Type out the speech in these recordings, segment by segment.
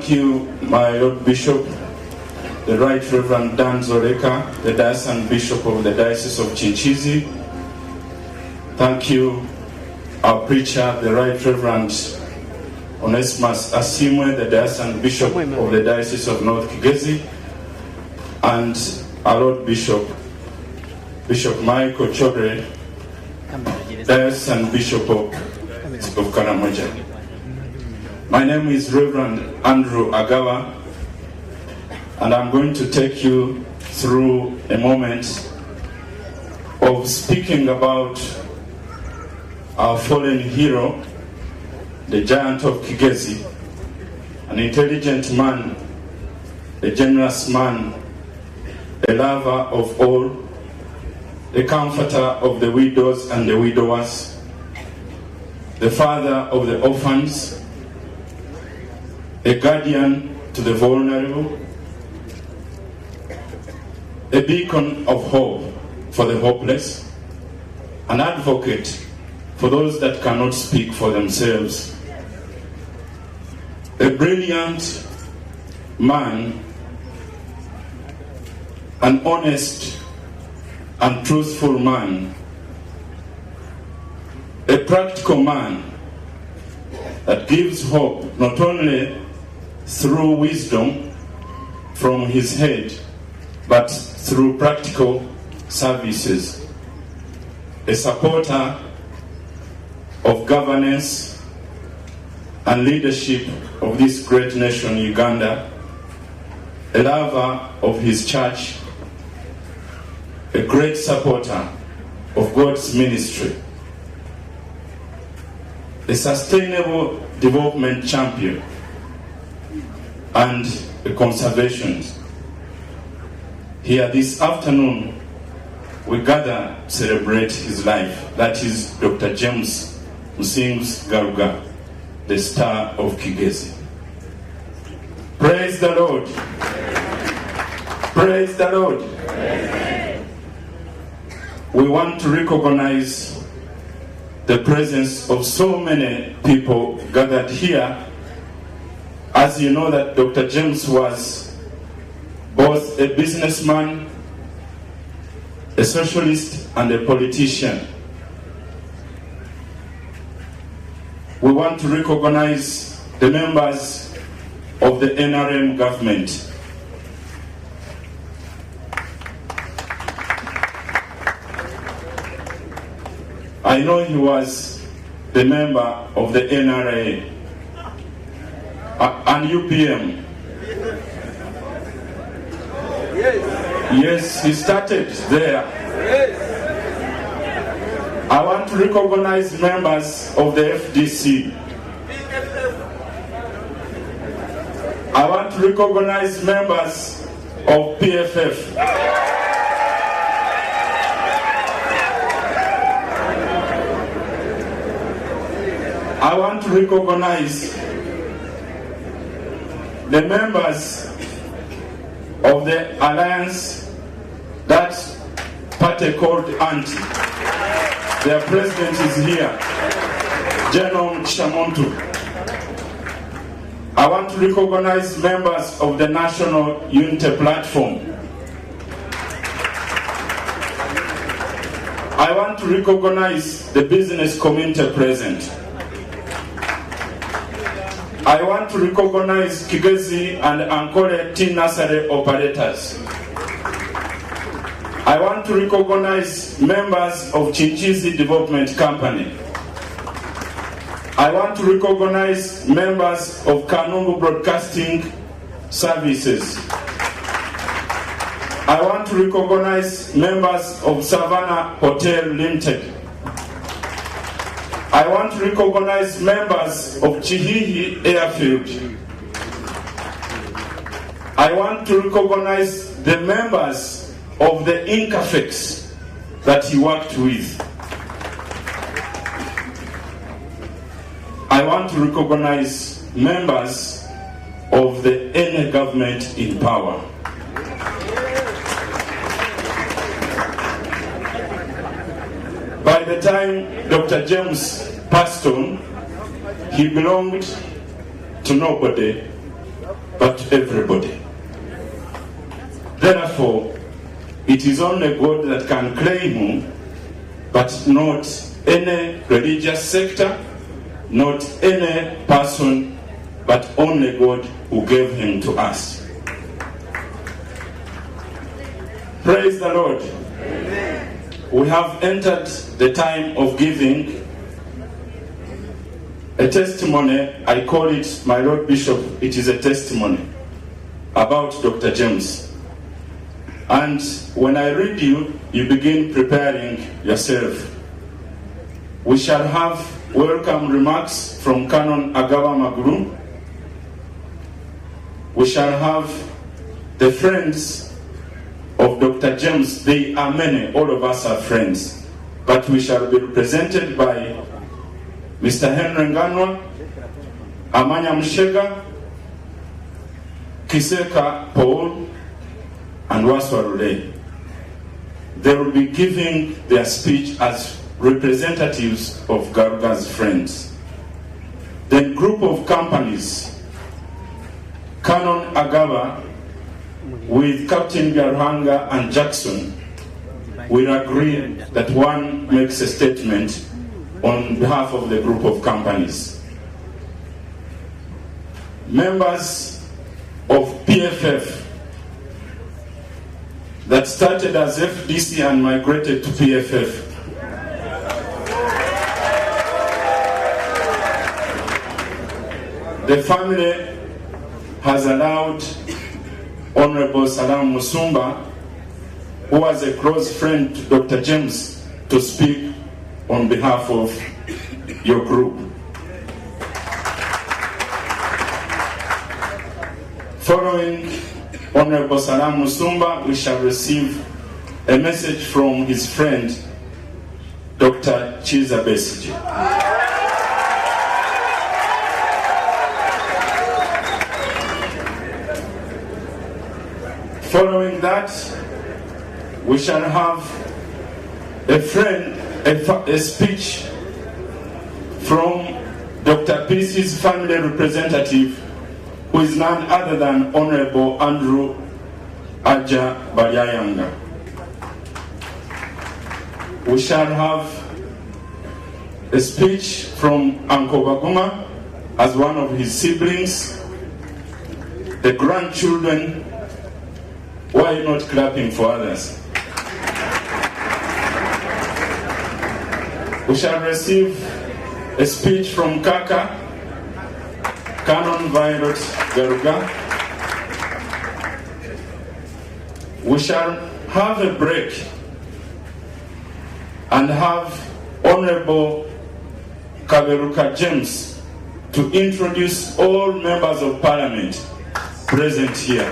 Thank you, my Lord Bishop, the Right Reverend Dan Zoreka, the Diocesan Bishop of the Diocese of Chinchizi. Thank you, our preacher, the Right Reverend Onesimus Asimwe, the Diocesan Bishop of the Diocese of North Kigezi, and our Lord Bishop, Bishop Michael Chodre, Diocesan Bishop of Karamoja. My name is Reverend Andrew Agawa, and I'm going to take you through a moment of speaking about our fallen hero, the giant of Kigezi, an intelligent man, a generous man, a lover of all, the comforter of the widows and the widowers, the father of the orphans, a guardian to the vulnerable, a beacon of hope for the hopeless, an advocate for those that cannot speak for themselves, a brilliant man, an honest and truthful man, a practical man that gives hope not only through wisdom from his head, but through practical services, a supporter of governance and leadership of this great nation, Uganda, a lover of his church, a great supporter of God's ministry, a sustainable development champion, and a conservationist. Here this afternoon, we gather to celebrate his life. That is Dr. James Musinguzi Garuga, the star of Kigezi. Praise the Lord. Praise the Lord. We want to recognize the presence of so many people gathered here. As you know that Dr. James was both a businessman, a socialist, and a politician. We want to recognize the members of the NRM government. I know he was the member of the NRA and UPM. Yes, he started there. I want to recognize members of the FDC. I want to recognize members of PFF. I want to recognize the members of the alliance, that party called Anti. Their president is here, General Shamontu. I want to recognize members of the National Unity Platform. I want to recognize the business community present. I want to recognize Kigezi and Ankole teen nursery operators. I want to recognize members of Chinchizi Development Company. I want to recognize members of Kanungu Broadcasting Services. I want to recognize members of Savannah Hotel Limited. I want to recognize members of Chihihi Airfield. I want to recognize the members of the Incafex that he worked with. I want to recognize members of the any government in power. By the time Dr. James passed on, he belonged to nobody. but to everybody. Therefore, it is only God that can claim him, but not any religious sector, not any person, but only God who gave him to us. Praise the Lord. Amen. We have entered the time of giving a testimony. I call it, my Lord Bishop, it is a testimony about Dr. James. And when I read you, you begin preparing yourself. We shall have welcome remarks from Canon Agaba Maguru. We shall have the friends of Dr. James. They are many, all of us are friends. But we shall be represented by Mr. Henry Nganwa, Amanya Mshega, Kiseka Paul, and Waswarule. They will be giving their speech as representatives of Garuga's friends. Then group of companies, Canon Agaba with Captain Garuhanga and Jackson will agree that one makes a statement on behalf of the group of companies. Members of PFF that started as FDC and migrated to PFF. The family has allowed Honorable Salam Musumba, who was a close friend to Dr. James, to speak on behalf of your group. Following Honorable Salam Musumba, we shall receive a message from his friend, Dr. Chiza Besige. Following that, we shall have a speech from Dr. Peace's family representative, who is none other than Honorable Andrew Aja Balyayanga. We shall have a speech from Uncle Baguma as one of his siblings, the grandchildren. Why are you not clapping for others? We shall receive a speech from Kaka, Canon Violet Garuga. We shall have a break and have Honorable Kaberuka James to introduce all members of Parliament present here.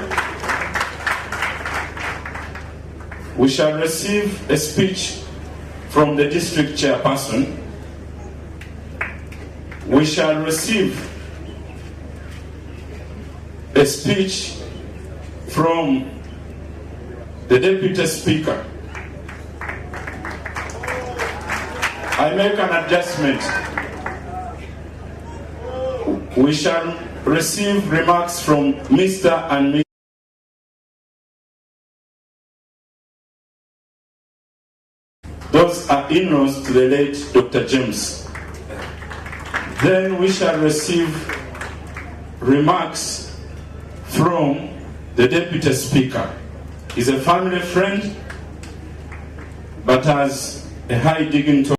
We shall receive a speech from the district chairperson. We shall receive a speech from the deputy speaker. I make an adjustment. We shall receive remarks from Mr. and Ms. Those are in-laws to the late Dr. James. Then we shall receive remarks from the deputy speaker. He's a family friend, but has a high dignity.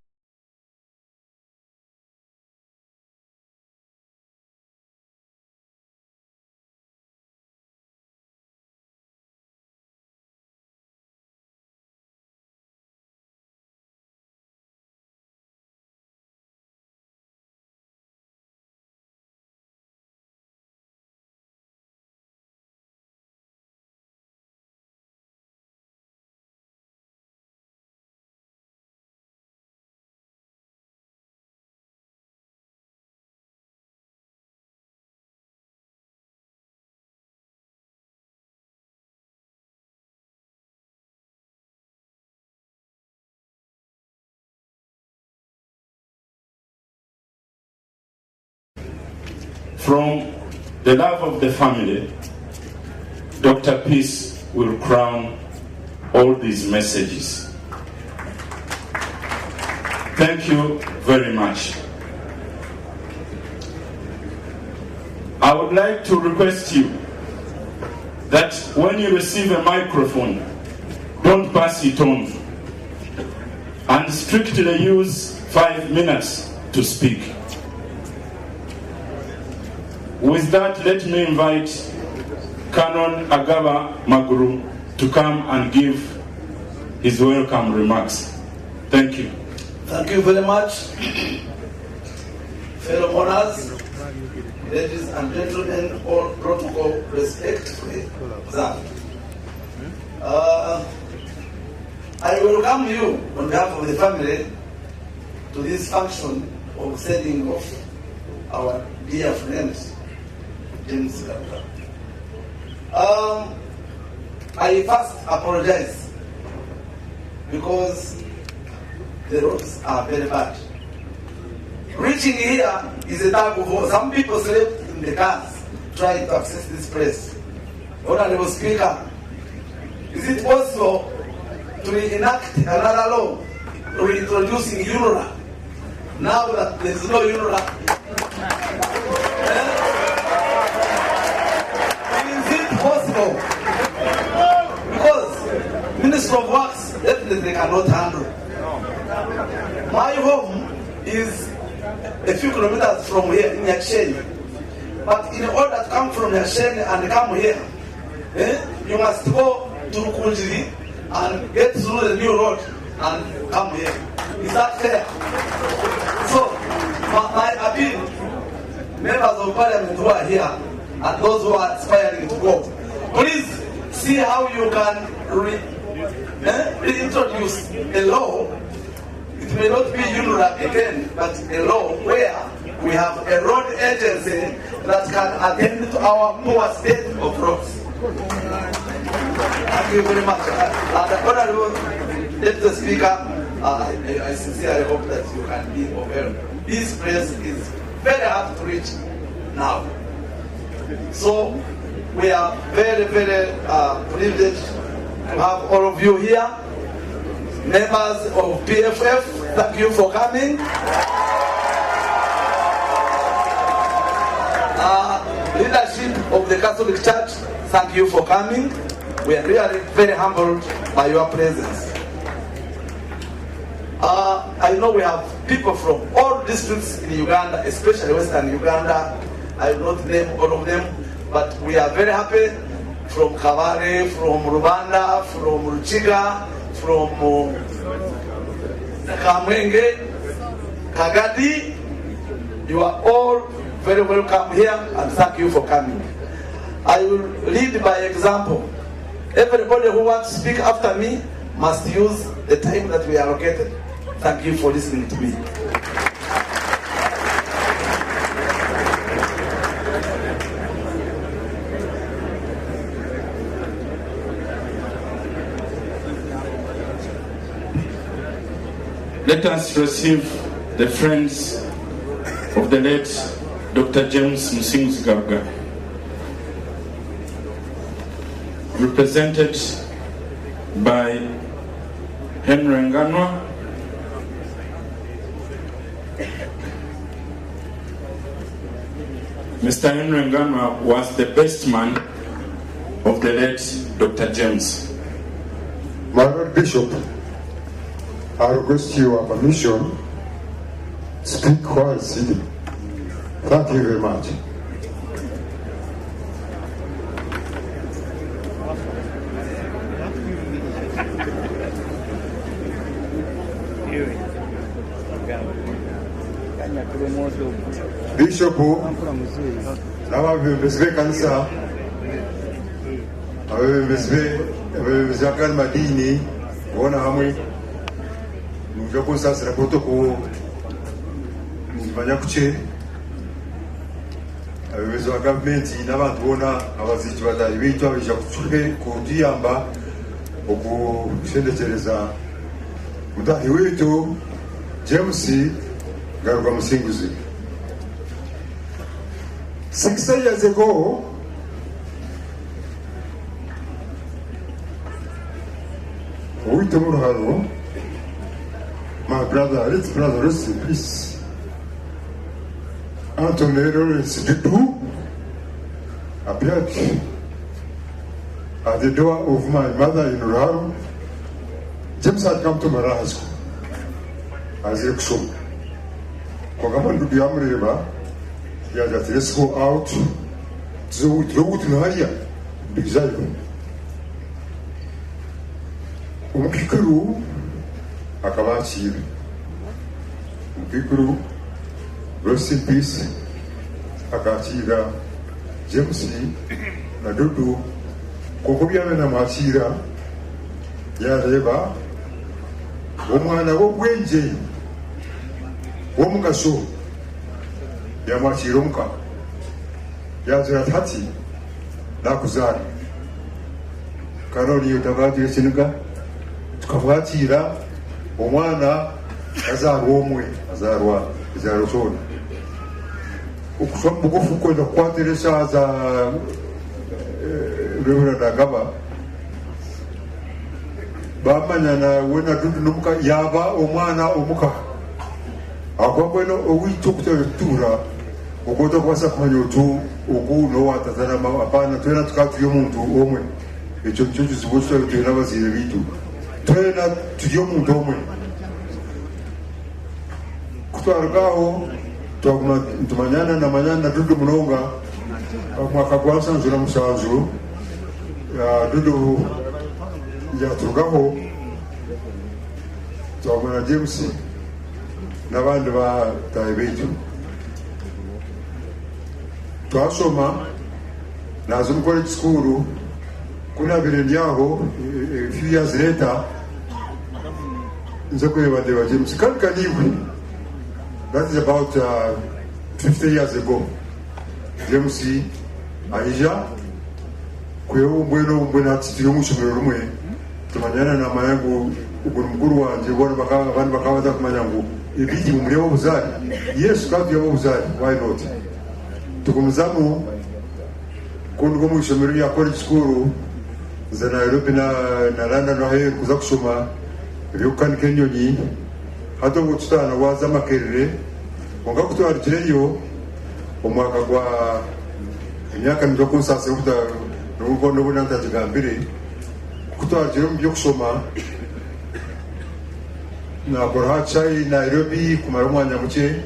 From the love of the family, Dr. Peace will crown all these messages. Thank you very much. I would like to request you that when you receive a microphone, don't pass it on, and strictly use 5 minutes to speak. With that, let me invite Canon Agaba Maguru to come and give his welcome remarks. Thank you. Thank you very much. Fellow honors, ladies and gentlemen, all protocol respectfully observed. I welcome you on behalf of the family to this function of sending off our dear friend, James Garuga. I first apologize because the roads are very bad. Reaching here is a tug of war. Some people slept in the cars trying to access this place. Honorable Speaker, is it possible to enact another law reintroducing UNRWA now that there is no UNRWA? Is it possible? Because Minister of Works definitely cannot handle. My home is a few kilometers from here in Yaksheni. But in order to come from Yaksheni and come here, you must go to Kunjiri and get through the new road and come here. Is that fair? So, my appeal, members of parliament who are here and those who are aspiring to go, please see how you can reintroduce a law. It may not be UNRWA again, but a law where we have a road agency that can attend to our poor state of roads. Thank you very much. Honorable Deputy Speaker, I sincerely hope that you can be aware. This place is very hard to reach now. So we are very, very privileged to have all of you here. Members of PFF, thank you for coming. Leadership of the Catholic Church, thank you for coming. We are really very humbled by your presence. I know we have people from all districts in Uganda, especially Western Uganda. I will not name all of them, but we are very happy from Kabare, from Rwanda, from Ruchiga, from Kamwenge, Kagadi. You are all very welcome here, and thank you for coming. I will lead by example. Everybody who wants to speak after me must use the time that we allocated. Thank you for listening to me. Let us receive the friends of the late Dr. James Musinguzi Garuga, represented by Henry Nganwa, Mr. Henry Nganwa was the best man of the late Dr. James. My Lord Bishop, I request your permission to speak while sitting. Thank you very much. Bishop, n'ababembezi b'ekkanisa, ababembezi b'agali madiini bonna hamwe mujja kunsaasira protocol manya kuki ababembezi ba gavumenti n'abantu bonna abaziki batayi baitu abaija kutuyamba okushendekyereza mutaahi waitu James Garuga Musinguzi. 6 years ago, Owitemuru, my brother, rest in peace. Anthony Lawrence Dudu appeared at the door of my mother in Ruharu. James had come to my high school as a son. Kogaman Dudu Yamreva, he had let us go out. So we drove to Naya, Big Zion. Umkikuru, Akawachi. Umkikuru, rest in peace. Akachira, James Nadudu, Kokobia na Machira, Yareba, Omana Wenje, Womukaso, Yamachirunka, Yazratati, Nakuzari, Karoli Utavati Senuka, Kavatira, Omana, Azaromwe, Azarwa, Zarosona. Ukufuko da kwateresa za Reverend Agaba bamanya na wena Dudu numuka yaba omwana omuka akwabweno owitukutura ukota kwasa kumanya tu uku no watatana apana twena tukatu yomuntu omwe echo cyo zibosha twena bazire bitu twena tuyo muntu omwe kutwargaho tumanyana na manyana Dudu Munonga mwaka kwa sanzu na musanzu Dudu ya turugaho twagona James n'abandi ba Taibetu twasoma nazo mu college school kuna birendi yaho a few years later nze kureba Deva James kaniwe. That is about 50 years ago. James Aisha kweo mbwena titiyo mushomero rumwe tumanyana na mayangu mkuru wanje bwana abantu bakabaza kumanyangu ibiji mumurebo buzari Yesu kandi yabo buzari why not tukumuzamu kundi mushomero ya college school za Nairobi na London no he kuza kusoma byukani kenyonyi hato gutana waza makerere onga kutwarikireyo omwaka gwa imyaka ndoko sase kuta nuko ndobona ntajigambire kutwarikire mu byo kusoma na kora chai Nairobi kumara umwanya muke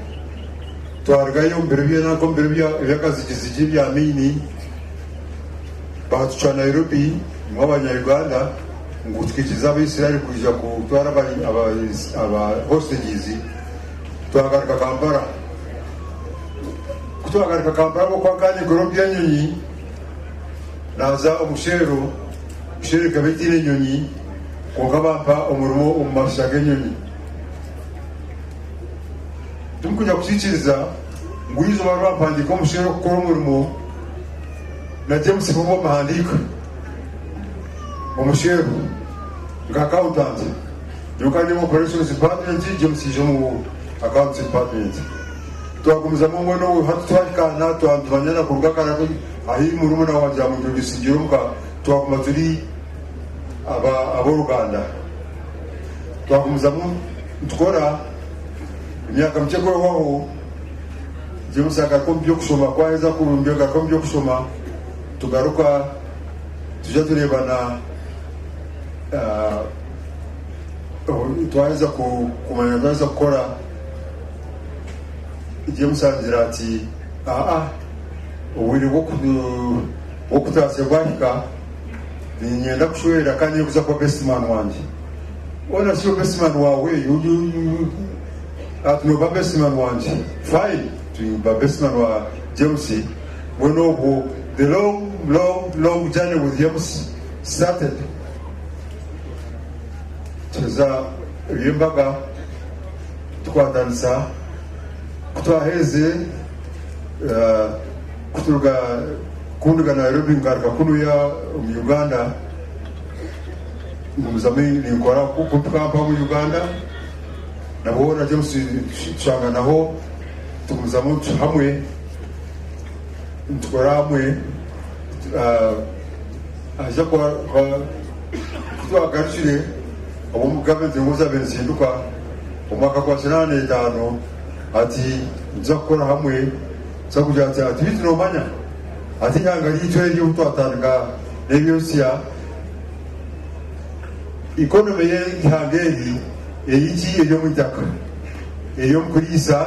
twargayo mbere bya nako mbere byakazigizigi bya mini batucha Nairobi mwabanya Uganda ngutwikiza abisirayeli kuja kutwara aba hostages twagaruka Kampala kutwagaruka Kampala kwa kanye gorobya nyonyi naza umushero kabitire nyonyi kokabampa omurimo umashage nyonyi tumukuja kushikiriza nguyizo barwampandika umushero ko umurimo na James Bobo mahandika umushero accountant yukani mu operations department James Jomu accounts department twakomeza mu mwono hatutwaka na twandwanyana kurugakana ahi murumo na wajamu ndisingiro muka twakoma turi abo Uganda twakomeza mu tukora imyaka mcheko wao James akakombyo kusoma kwaweza kurumbyo akakombyo kusoma tugaruka tujatureba twaweza kumanya twaweza gukora igihe musangira ati uwiri wo kutase bwahika ninyenda kushwera kandi kuza kwa best man wanje ona sio best man wawe atuno ba best man wanje fine to ba best man wa James when over the long journey with James started. Tuza yimbaga twadansa kutwaheze kuturuga kunduga Nairobi ngaruka kunu ya Uganda muzamini nkora kukampa mu Uganda nabona James changa naho tumuzamu hamwe tukora hamwe aja kwa twagarukire gavumenti enguzabe nsinduka omwaka gwa 85 ati nza kukora hamwe nza kugira ati bitu nomanya ati ihanga liitwe ery'obutwatanga n'ebyosya ikonomi y'ihanga eri eyiki ery'omwitaka ery'omukuriisa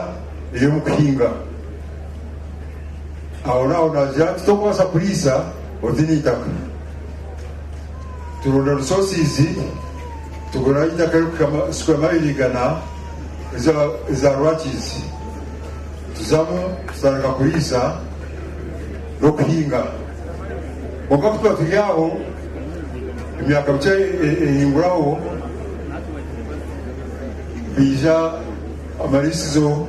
ery'omukuhinga aho naho nagira ati tokubaasa kuriisa oti n'itaka turonda resources tugura itaka square mile igana za rwachizi tuzamu tutandika kuriisa no kuhinga oka kuba tuyaho imyaka mike ehinguraho bija amarisizo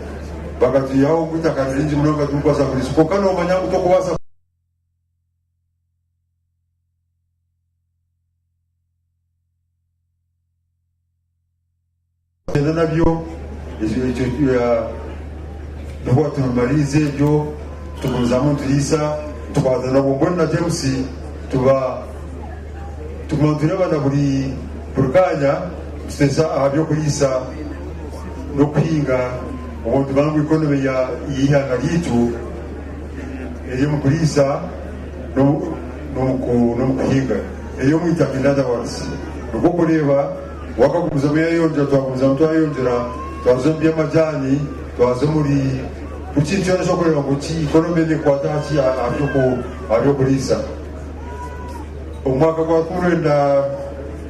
bagatuyaho kwitaka rinji munonga tumukwasa kuriisa kuko kano omanya kutokubasa nabyo nubwo tumarize byo tukuzamu turisa twazana bomboni na James tukumantira bana buri kanya tutesa abyo kurisa no kuhinga ubundi bangu ikonomi ya yihanga litu eri mu kurisa no kuhinga eyo mwitaka inada wansi nuko kureba wakakumuzamia yonjera twakuyonjera twazombya amajani twazomuri kukintu cyose cyo kureba ngo ikonomi ni kwataki abyo kurisa umwaka gwa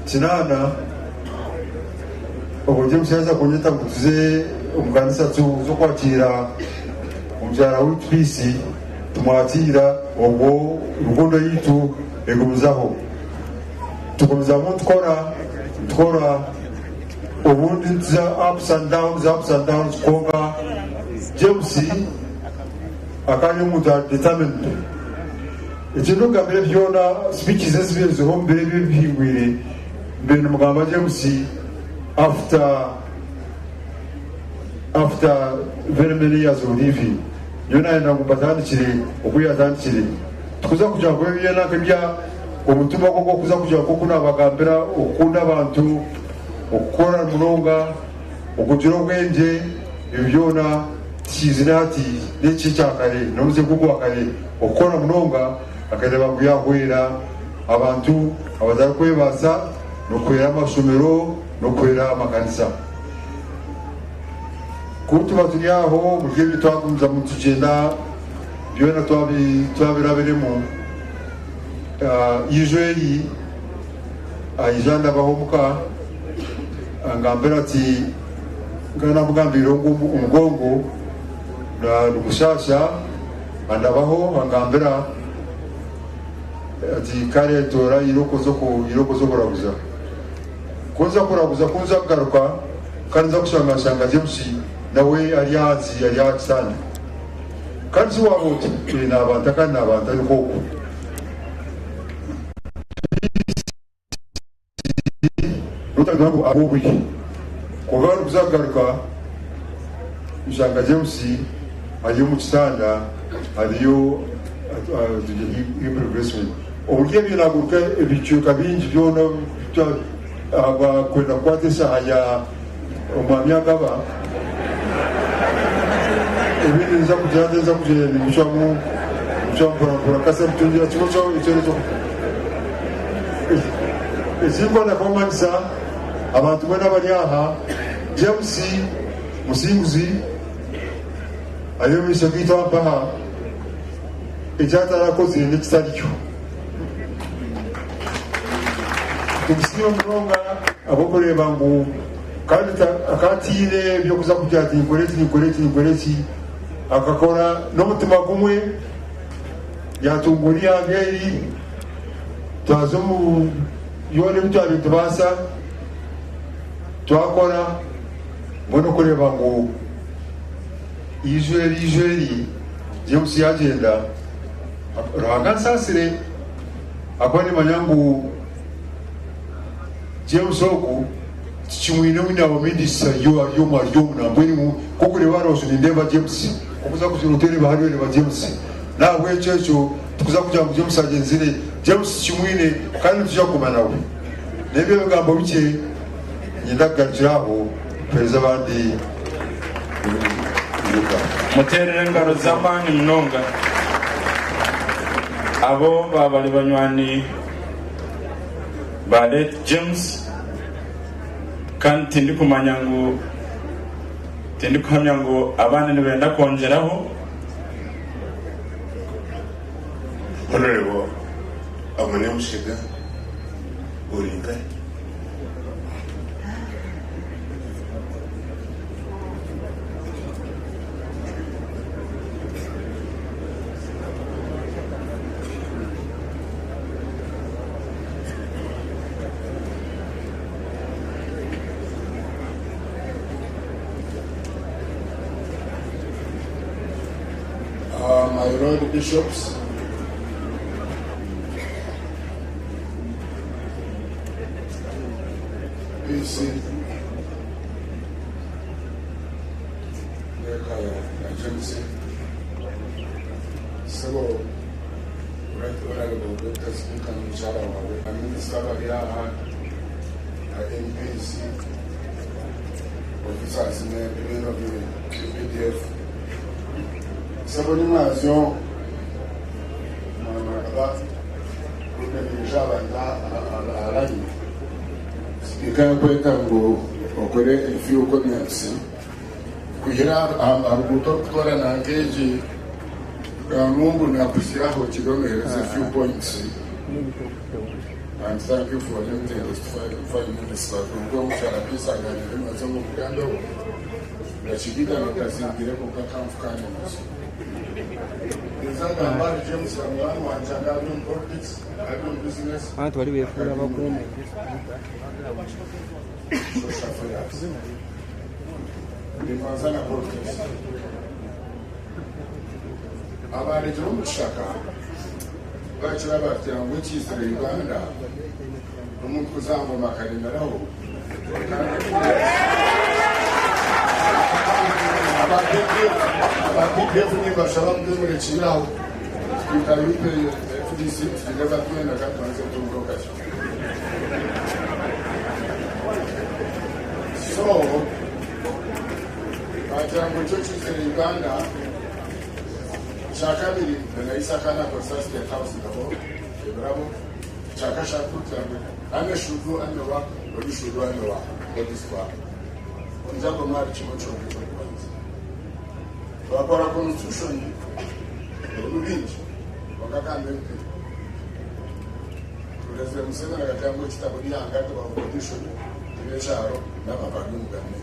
19 ubwo James yaza kunyita ngutuze umukanisa zo kwakira umubyara w'utwisi tumwatira ubwo urukundo yitu egumizaho tukomezamo tukora ubundi tuza ups and downs konga James akanye umuntu determined ikintu gambere byona speeches z'ibyo hombere bihingwire mbere mugamba James after very many years of living yona enda kubatandikire okuyatandikire tukuza kuja ko yena kebya omutima koko kuza kuja ko kuna bagambera okunda abantu okukora munonga okugira obwenge ebyona kizina ati n'eki cyakare nomuze kugwakare okukora munonga akareba kuyahwera abantu abazari kwebasa no kwera amasomero no kwera amakanisa kutuba turi aho mu gihe twakumza mu tugenda byona twabirabiremo usually ayijanda bahomuka angambira ati ngana mugambiro umugongo na rukushasha andabaho angambira ati kare tora iroko zo kurabuza kunza kugaruka kanza kushanga James nawe aliyazi sana kanzi wabote n'abantu kandi n'abantu ari koko rutango abubi kugaruka kuzagaruka ushanga James ayo mu kitanda ariyo progressment uburyo binaguruka ibicyuka bingi byona abakwenda kwatesa haya umwami agaba ibindi nza kugenda ni mucamu kasa mtungira cyo izimbo na komansa abantu bana bari aha James Musinguzi ayo misogito ampaha ijatara kozi n'ikitariyo tusiyo mronga abokoreba ngo kandi akatire byo kuza kujyati inkoreti akakora no mutima gumwe yatunguriya ngeri twazomu yone mutwari tubasa twakora ngono kureba ngo ijeri James yagenda ragansasire akoni manyangu James oku chimwino mina wamidisa yo maryo mbweni kokure waroso ndeba James okuza kuzirotere bahari ba James nawe cyecho tukuza kujya mu James agenzire James chimwine kandi tujya kumanawe nebe bigambo bike ndagarukiraho perezida abandi muterere engaro z'amaanyi munonga abo babali banywani ba late James kandi tindikuhamya ngo abandi nibenda kongeraho Honorable Amunemushiga Uringa. My Lord Bishops, PC, agency, several right honorable Dr. Speaker Mchara, Minister Baria, MPC, officers in the PDF. Several nations, Speaker Kwetango, Okore, a few comments. We hear our Butor and engage Mungu na Pusiaho Chidome has a few points. And thank you for limiting us to 5 minutes. But we go to a piece of the that she didn't get us in the Republic. James and doing politics, I do business. I told you for social affairs. The Tanzania politics. About the Jumbo Shaka, which is the Uganda, Mukuzamo Macarinaro. About definitely Bashalam doing it now. You can repay FDC, you never do in a country to brokers. So, I tell you, churches in Uganda, Chakabili, the Isakana Costa State House in the world, the Bravo, Chakasha Putan, and the Shudu and the Rock, or you should run the Rock, what is what? Jago marriage much of the points. Our constitution, Ubinji, Wakakande, President Museveni akatambo chitabudia angati wa opposition, Ilesharo, na Babagunga Gane.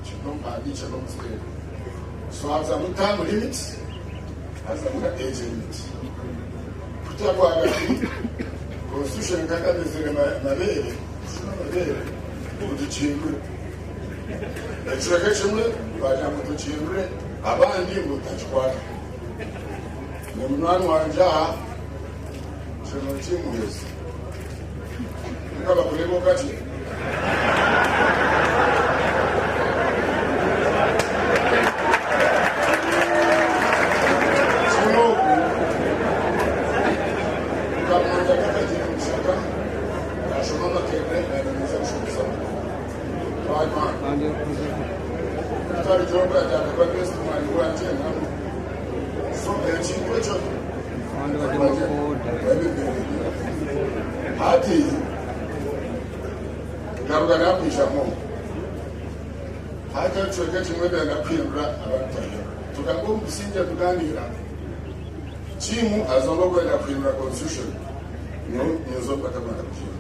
Chinomba Adicha Long State. So as a time limit, as a age limit. Kutabu agati, constitution kaka desire mabele, udichimwe. Extraction, Bajamu Chimre, Abandi Mutachwa. The Munan Wanja, Chimotim is. You have a Kulebo Kati. Hati Garuga Musinguzi hata chweketi mwebe na pindra abantaya tukango msinja tukanira chimu azongo na pindra constitution nyozo patamana kuchira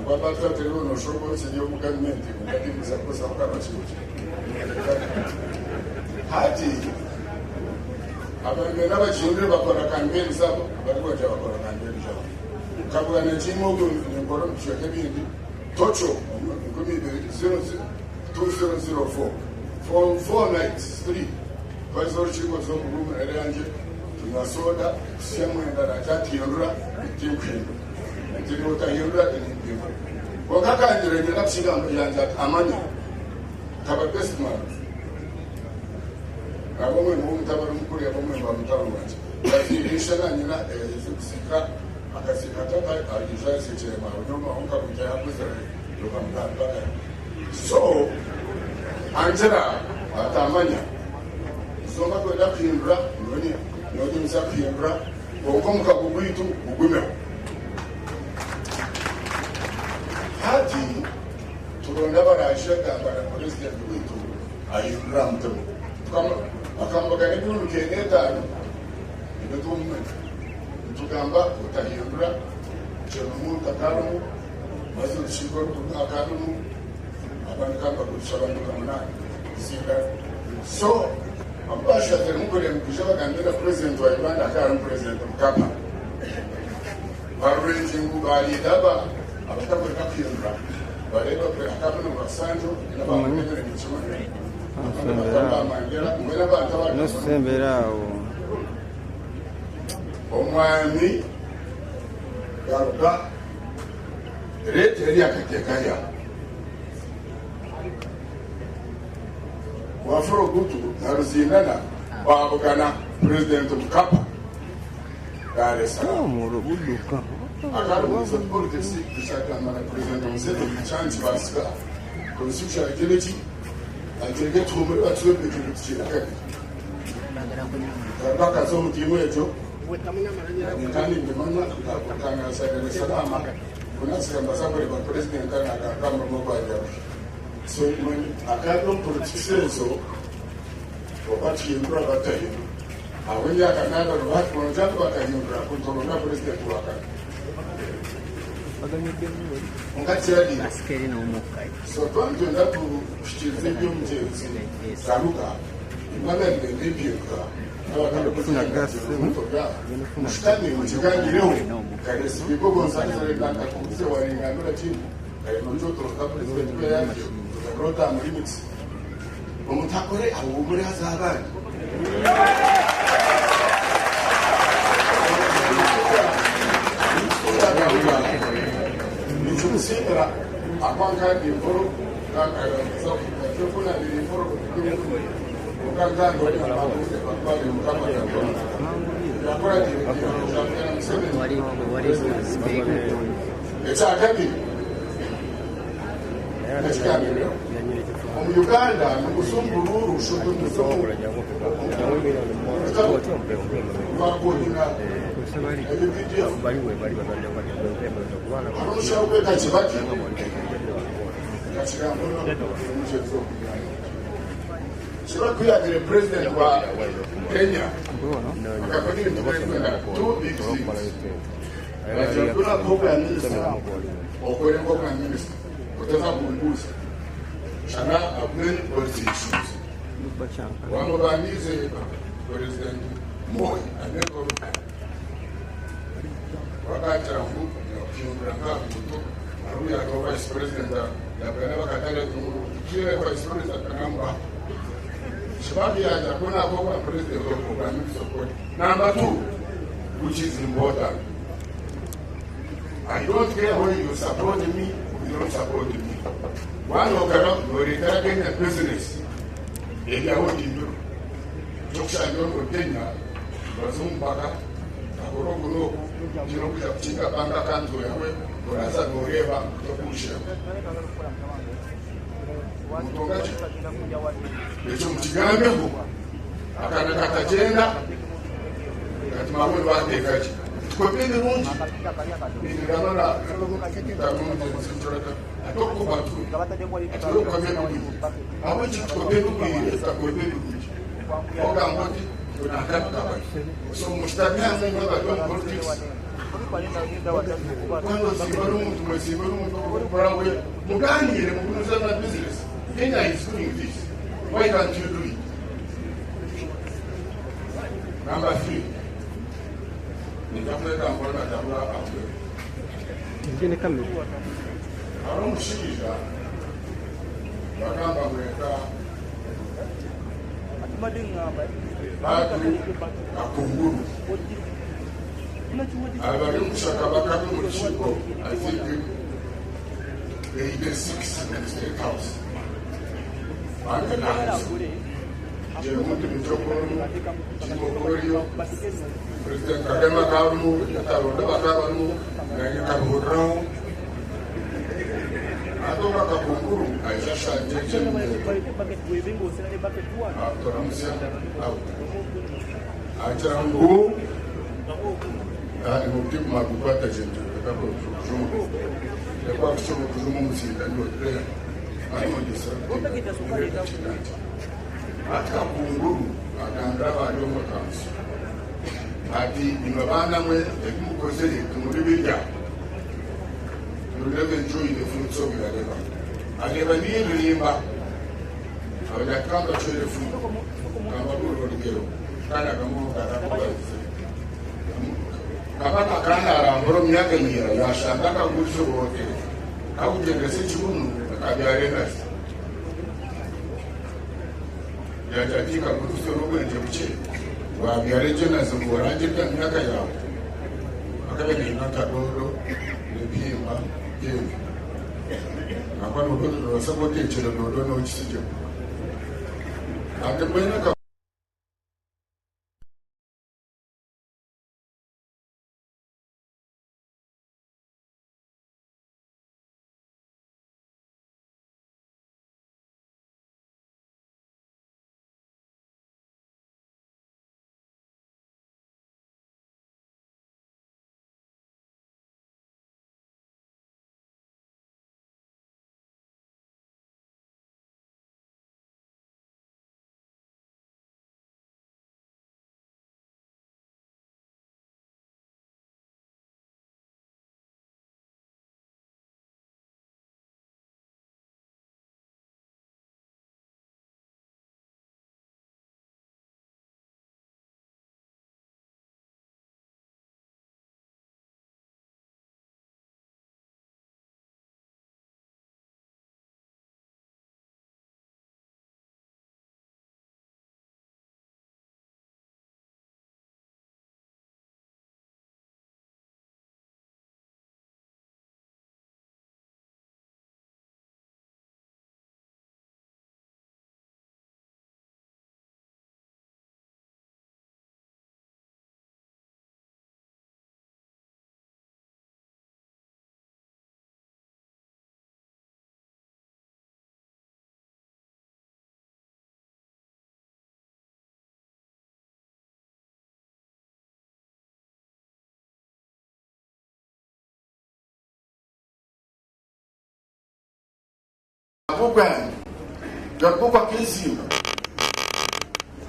ngwaba tatero no shobo chenye government ngati mzakosa kwa chimuchi hati abangena bachindre bakora campaign sabo barikoja bakora campaign sabo kabula na chimu ngoro mchweke bindi tocho ngumi 2004 for 4 nights 3 kwa hizo chiko zo ngumu elanje tunasoda sema ndara chati yondra timkhindo ndino tayondra ndino wakaka ndire ndakashika yanja amanya kaba best man abomwe mumtabara mukuri abomwe bamutaru wacha basi ishana nyina ezisika akasikata alijase chema nyoma onka kujaya kuzere So Angela atamanya songa kwenda kuhindura noni msa kuhindura okomuka kubitu ugumeo hati turonda barashaka bara president witu ayindura mtemo kama akambagane bulu keneta ibetumwe tugamba utahindura chemu takaramu basi shikoro tukakarumu abantu kamba kushabantu kamana singa so ambasha termukole mkishaba kandida president wa Uganda akara president Mkapa barenji ngubali daba abatakwenda kuyindura bareba akaba no basanjo n'abamwendere n'ikimwe nosemberawo omwami Garuga leta yali akatekaya wafuro gutu naruzindana wabugana president Mkapa Dar es Salaam akarubuza politics bishakamana president Museveni mchanzi basika constitution agility agility tumuri batwebwe kiri Garuga zo mukimwejo kandi ndimanya kutana sa Dar es Salaam kuna sema sababu ya president kana kama mambo ya so when akado politicians wakati yembra batayo awenya kanada watu wanajua wakayembra kutoka president waka ngati yadi askeri na umukai so twanzo ndapo kushiriza Gomugyenzi Garuga imana ndebiyeka kuna gas mshitani mchikani leo kanisa bigogo nsazale ndaka kuze walingana chini njoto president ya rota limits umutakore abugure hazabani nichumsira akwanga divoro kaka so kuna divoro ukanga ngoni mabuze bakwaje mukama ya kona yakora mu Uganda n'ubusumburu ushoto n'ubusumburu bakodina ebibidio arushawe kachibaki kachirambono n'umuchezo Shira kuya the president wa Kenya akafanya kwenda two big things kuna kwa minister okwele kwa minister kutaka kuunguza shana abnen politics wamubanize president Moi aneko wakati afu kiungranga mtu aruya kwa vice president ya bwana katale kile vice president kanamba shababi ya kuna kwa president of Uganda support number 2 which is important. I don't care whether you support me or you don't support me. One of the Kenya business, if you want to do, Joksha Yon Kenya, Bazumbaka, Akoroguno, Jinoka Chica Banga Kanto, Goraza Goreva, Topusha. Chumchigambe, Akanaka Jenda, Katmawe Watekaji. Kopeni runji ningana atoko batu atoko kameno abachi kopeni kuita kopeni runji oga ngoti tunakata so mustabia mungu wa politics kwando sibaru mtu brawe mugani ile mkunuza na business Kenya is doing this why can't you do it number 3 nikamweka mbona tabla hapo ingine kama arumshija wakamba mweka batu akunguru abari mushakabaka n'umushiko I think they 6 in the state house Jemuti Michokoro, Chimokorio, President Kagame Karumu, Yataronda Bakaru, Nagita Hurao, atoka kakunguru aishasha jeje achangu mukti makupata chenjo kako kujumu kwa kusoma kujumu musinda ndio tena anodisa atka kunguru akandaba ndomo kansu ati nimabana mwe emukozele kumulibija you never enjoy the fruits of your labor. I never need to remember. I will come to show the fruit. Come on, girl. Kana kamu kana Kapata kana rambro miaka mira ya shamba kaguso wote. Kauje ngese chunu kabiarena. Ya jatika kuruso rogo njebuche. Wa biareje na zungoranje kwa miaka yao. Akabe ni nata dodo lebima yewe. Hapa ndo ndo sababu chelo dodo no chisije. Akabena ka Bugani gakupa kesi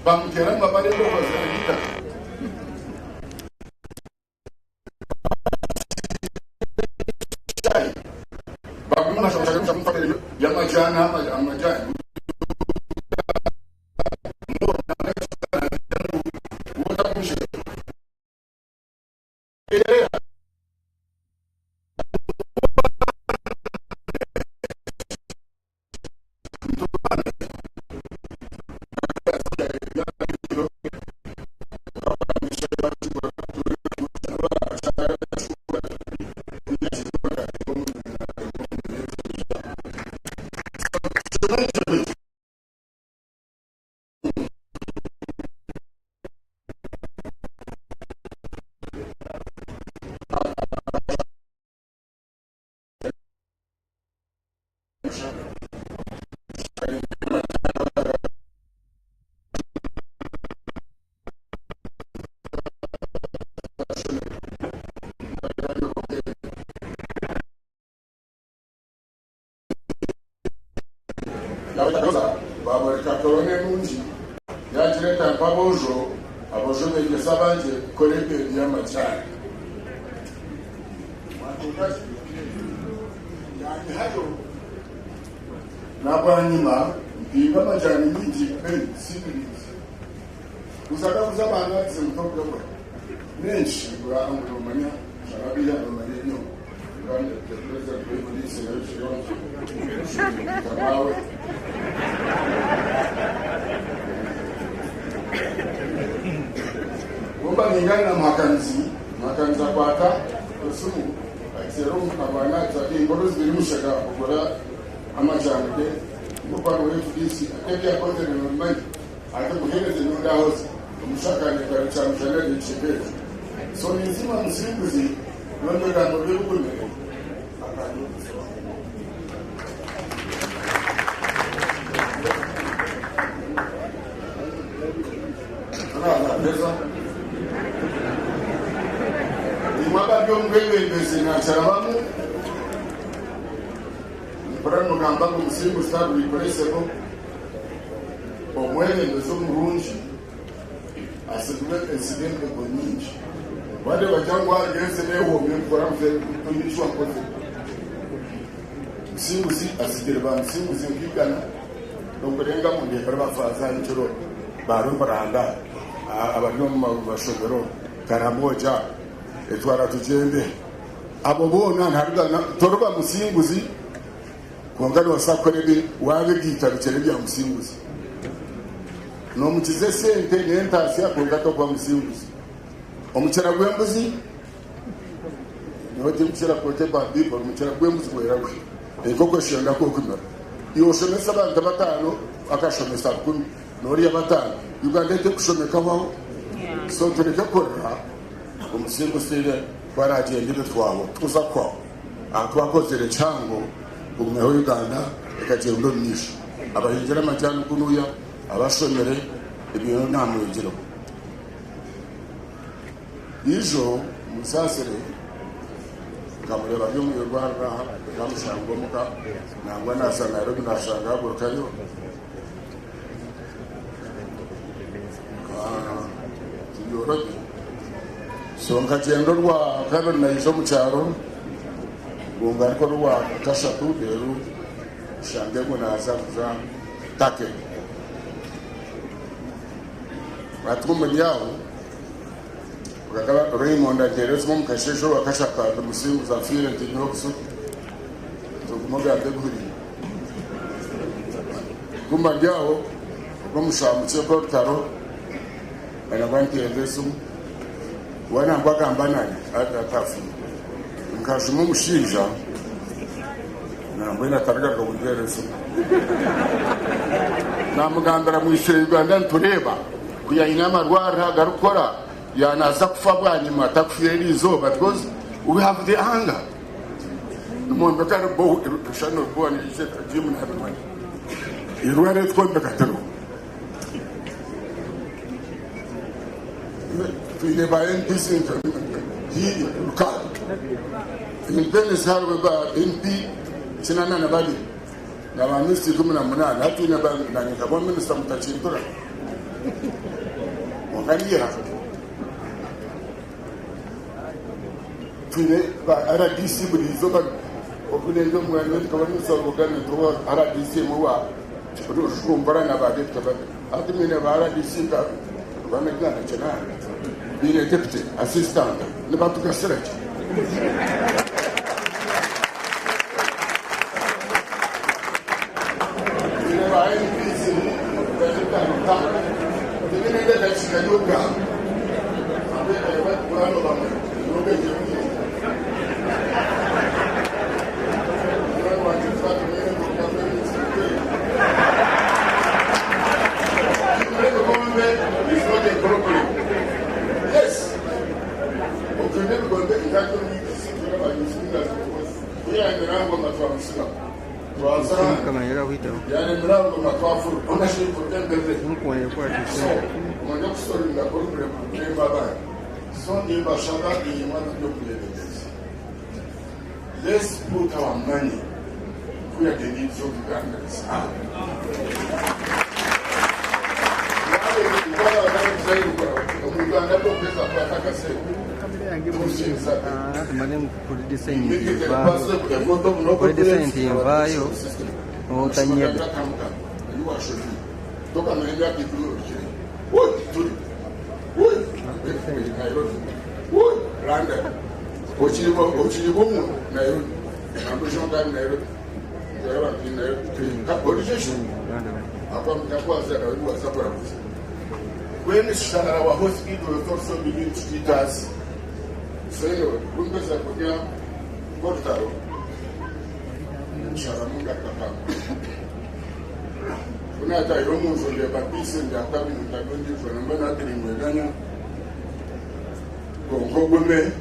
bamkeramba pale ndo wazalika baguna shaka mfadhili ya majana ama majana Nabanyima biba majani nyingi secret usaka kuzabana zimtoka kwa nenshi wa angomanya sharabia ngomanya nyo ngande tekeleza kwa polisi na shirika tabawe Gomba ningana makanza kwata kusumu serum kabana za ingoro zilimushaka kugora amajyambere kuko wetu disi akebya kote ni normal ate muhereze nunda hose umushakane kwa chamjana ni chibere so nizima Musinguzi ndio ndio ndio akani zinacharabamu mpora mugamba ngo Musinguzi tabikoreshego omweremezo murungi asigwe incident ngo nyinshi wale bajangwa ageze leo mpora mfundishwa koze Musinguzi asigere ba Musinguzi ngigana nongorenga mu ndiye bafaza injoro baro baranda abantu mu bashobero karamoja etwara tugende abo bona ntarugana toroba Musinguzi kwangana wasakorebe wabe byitabikere bya Musinguzi no mukize sente n'entasi akongato kwa Musinguzi omukyara gw'embuzi noje mukyara kote bandi bo mukyara gw'embuzi werawe ekoko shenda ko kumara yoshomesa abantu batano akashomesa 10 nori abatano Uganda ite kushomeka waho so tureke korra Musinguzi baragendere twabo tuza kwa atwakozere cyango umwe ho Uganda ekagendo myinshi abahingira amajyana kunuya abashomere ibyo namwegero ijo musasere kamureba byo mu Rwanda kamushango muka nangwa nasanga rero nasanga gurkayo yorobi so nkagendo rwa kandi nayizo mu cyaro gunga ariko rwa kashatu rero shange ngo naza kuza take batuma yawo ukakaba Raymond ageretse mu kashesho akashaka Musinguzi afire ndinyokuso so kumoga ndeguri kumba yawo bamushamutse ko taro banabante ndeso wana mbagamba nani atafu nkashimo mushinja nambwe nataraga kubyereso namugandara mu Uganda ntureba kuya inama rwara garukora yanaza kufa bwanyuma atakufire izuba because we have the anger umuntu atari shano bwani ise jimu na bwani irware twombe katero ile bayen disinto hi lukal indene sarwe ba MP sinana na bali na ministry 18 hatu ina ba na ngabo minister mutachintura mwangalia tune ba RDC bulizoba okulendo mwana tukabani sorogana to RDC muwa rushkumbara na bade tukabani hatu mine ba RDC ka bana gana chana bine deputy assistant ne ba tukasira Let's put our money where the needs of Ugandans are. Ochilibomu Nairobi, Ambushonga Nairobi, Nairobi, Nairobi, Kapolization. Upon Kapuaza, was approved. When our hospital was also beginning to treat us, so Bungas Apunia, Portaro, Sharamunga Kapam. When I die almost on the Baptist and the Academy of Tagondi for a minute in Medana, Gombe.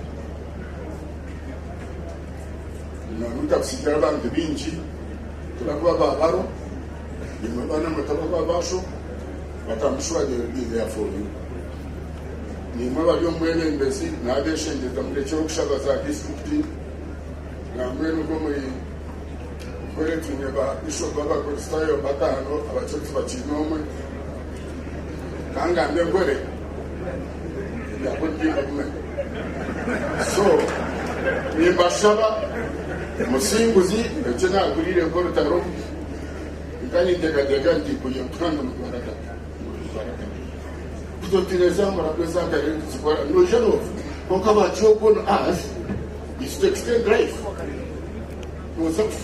Mutakusikira bantu bingi tulakuba babaro nimebana mutakuba basho batamushwa de for you nimwe bali omwebembezi n'abeshengeza mu ekyo okushaba za disitulikiti namwe nuko muri kweretunye ba bishop b'abakristayo batano abacuruzi bakiri omwe kangambe ngore yakugira kumenya so nimbashaba Musinguzi ekyo nagurire ngo rutaro nkanitegatega nti kuyo mutanga mu Rwanda kutotireza murakweza kare zikora no jeno konka bacho on us is to extend life yourself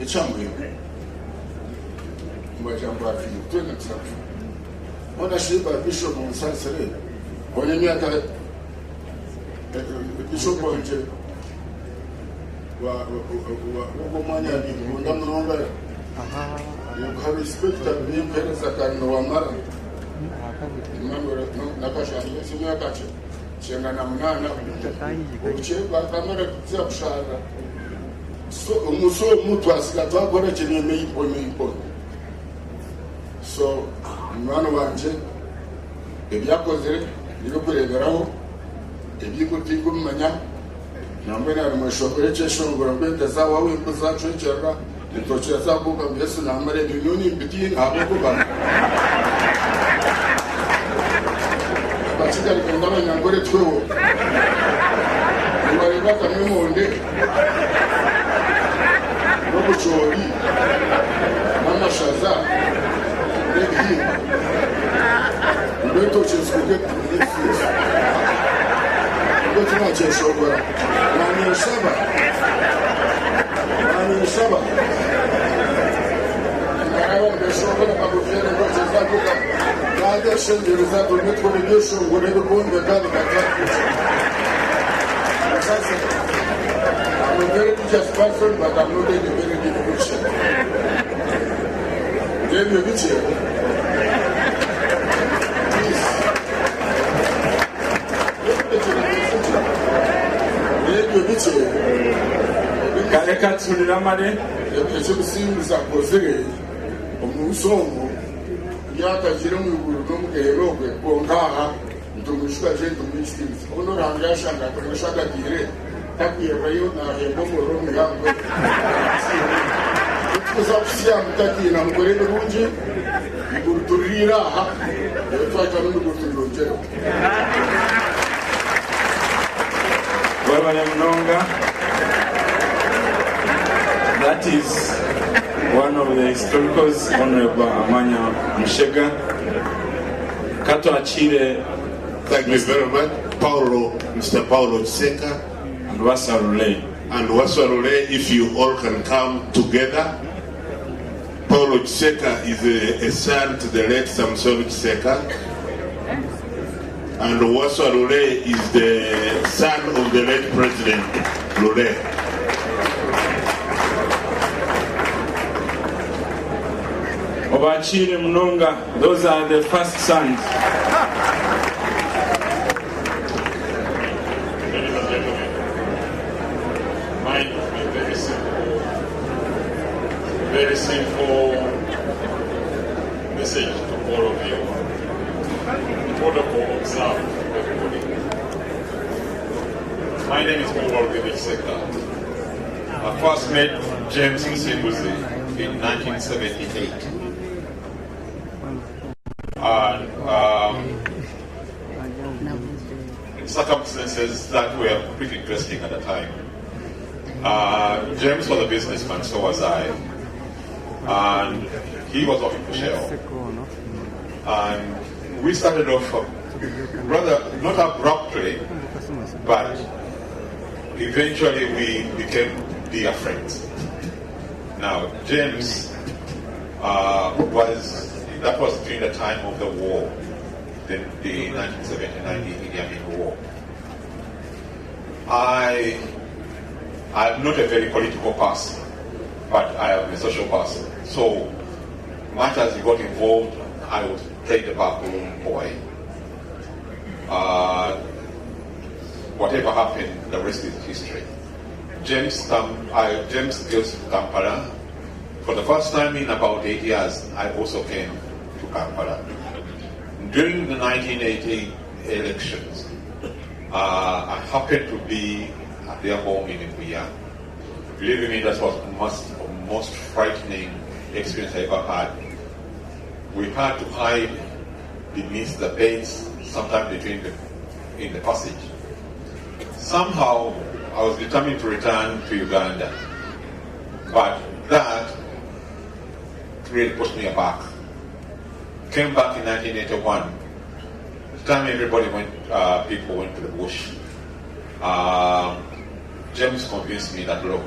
echamwe mwajambo afiyo tena tsafu ona shiba bishop Musansere onye miaka bishop onje wa mwanya ni ngunda mnonga yuko respect Omubiri Kanungu wa mara mambo nakashanga simya kache chenga na mnana ucheba kamera kutsia kushara so umuso mutu asikatwa kore chenye meipo so mwana wanje ebyakozere nibyo kureberaho ebyikutingu manya namwe na mweshokore cheshongora mbende zawa wimpo zacu cyera nitoche zabuka Yesu na amare nyuni mbitini abo kuba bachika likondama nyangore twewo nibareba kamwe monde nobuchori mama shaza nebi ndoto cheskuke Yesu ndoto cheshongora nani shaba ngarawa ndeshongora bakufera ndoto zabuka Garuga Musinguzi Omuri I'm a very religious person, but I'm not a very good Christian. Give me a bit here. Please. Give me a bit here. Kaleka tsuliramane. Ekyo Musinguzi akozere omusongo yakajira mu iguru n'umugerogwe konkaha ntumishwa je ntumishiriza ono ranga shanga kunashaka dire takiye bayo na hembo moro migambo tuza kusia mutaki na mugorero runje iguru turira ha twaka no iguru turongera Wabale mnonga. That is one of the historicals, Honorable Amanya Mshega. Kato Achire. Thank you very much. Mr. Paulo Tseka. And Wasarule. And Wasarule, if you all can come together. Paulo Tseka is a son to the late Samson Tseka. And Wasarule is the son of the late President Lule. Obachire Mnonga, those are the first sons. Ladies and gentlemen, mine is very simple message to all of you. Protocol observed, everybody. My name is Gomugyenzi Garuga. I first met James Musinguzi in 1978. In circumstances that were pretty interesting at the time. James was a businessman, so was I. And he was of Okushendekyereza. And we started off rather not abruptly, but eventually we became dear friends. Now, James that was during the time of the war, the 1979 Idi Amin War. I'm not a very political person, but I am a social person. So much as he got involved, I would play the backroom boy. Whatever happened, the rest is history. James goes to Kampala. For the first time in about 8 years, I also came to Kampala. During the 1980 elections, I happened to be at their home in Ikuya. Believe me, that was the most frightening experience I ever had. We had to hide beneath the beds, sometimes in the passage. Somehow, I was determined to return to Uganda, but that really pushed me back. Came back in 1981. The time people went to the bush. James convinced me that, look,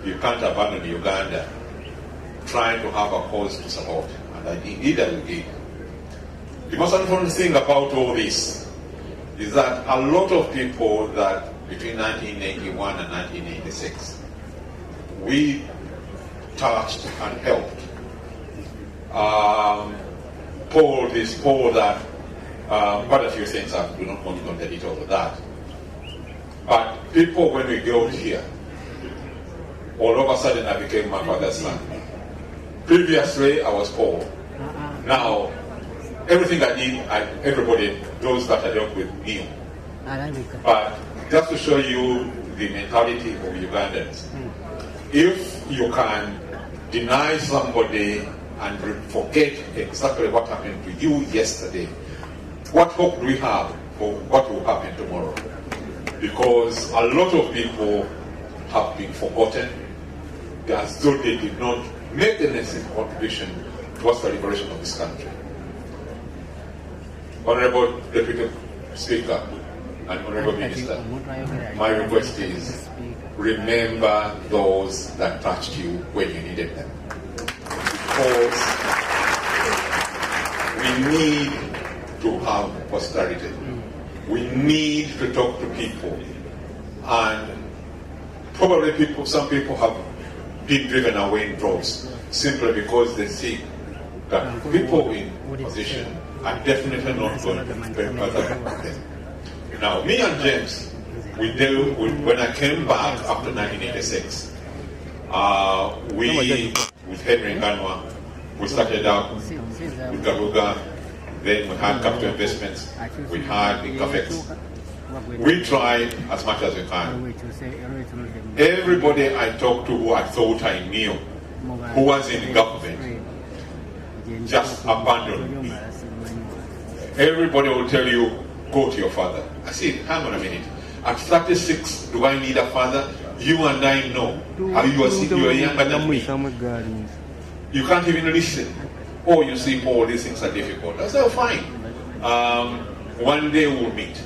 you can't abandon Uganda, trying to have a cause to support. And I did. The most unfortunate thing about all this is that a lot of people that between 1981 and 1986, we touched and helped. Paul that, quite a few things, I do not want to go into the details of that. But people, when we go here, all of a sudden I became my father's son. Previously, I was Paul. Now, everything I did, everybody, those that I dealt with, knew. But just to show you the mentality of Ugandans, if you can deny somebody and forget exactly what happened to you yesterday, what hope do we have for what will happen tomorrow? Because a lot of people have been forgotten as though they did not make the necessary contribution towards the liberation of this country. Honorable Deputy Speaker and Honorable Minister, my request is remember those that touched you when you needed them. Because we need to have posterity. We need to talk to people. And probably some people have been driven away in droves simply because they see that people in position are definitely not going to be further than them. Now, me and James, when I came back after 1986, with Henry Nganwa, we started out with Garuga, then we had capital investments, we had Incafex. We tried as much as we can. Everybody I talked to who I thought I knew, who was in government, just abandoned me. Everybody will tell you, go to your father. I said, hang on a minute. At 36, do I need a father? You and I know. You are younger than me. You can't even listen. Or you see, all these things are difficult. I said, oh, fine. One day we'll meet.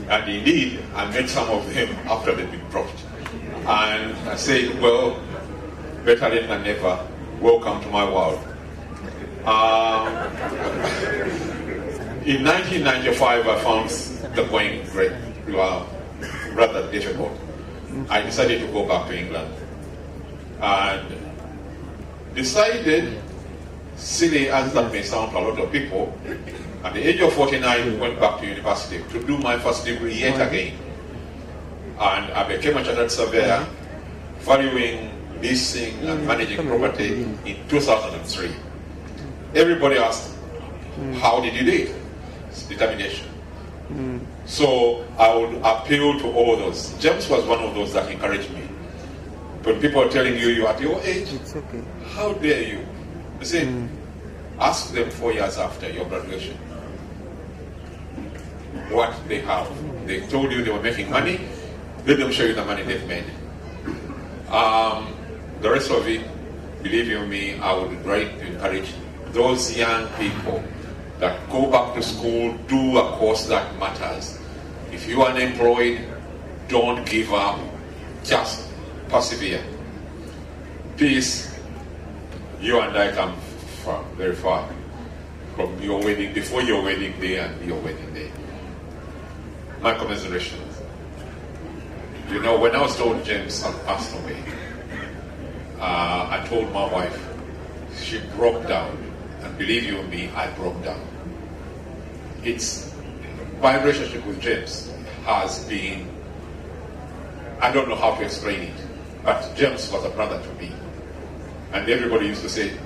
And indeed, I met some of them after they've been dropped. And I said, well, better late than never. Welcome to my world. In 1995, I found the going great, rather difficult. I decided to go back to England and decided, silly as that may sound to a lot of people, at the age of 49, went back to university to do my first degree yet again. And I became a chartered surveyor, valuing, leasing, and managing property in 2003. Everybody asked, how did you do it? It's determination. So I would appeal to all those. James was one of those that encouraged me. When people are telling you, you're at your age, It's okay. how dare you? I said, ask them 4 years after your graduation what they have. They told you they were making money, let them show you the money they've made. The rest of it, believe you me, I would like to encourage those young people that go back to school, do a course that matters. If you are unemployed, don't give up, just persevere. Peace, you and I come from very far from your wedding, before your wedding day and your wedding day. My commiserations. You know, when I was told James had passed away, I told my wife, she broke down. And believe you me, I broke down. My relationship with James has been, I don't know how to explain it, but James was a brother to me. And everybody used to say,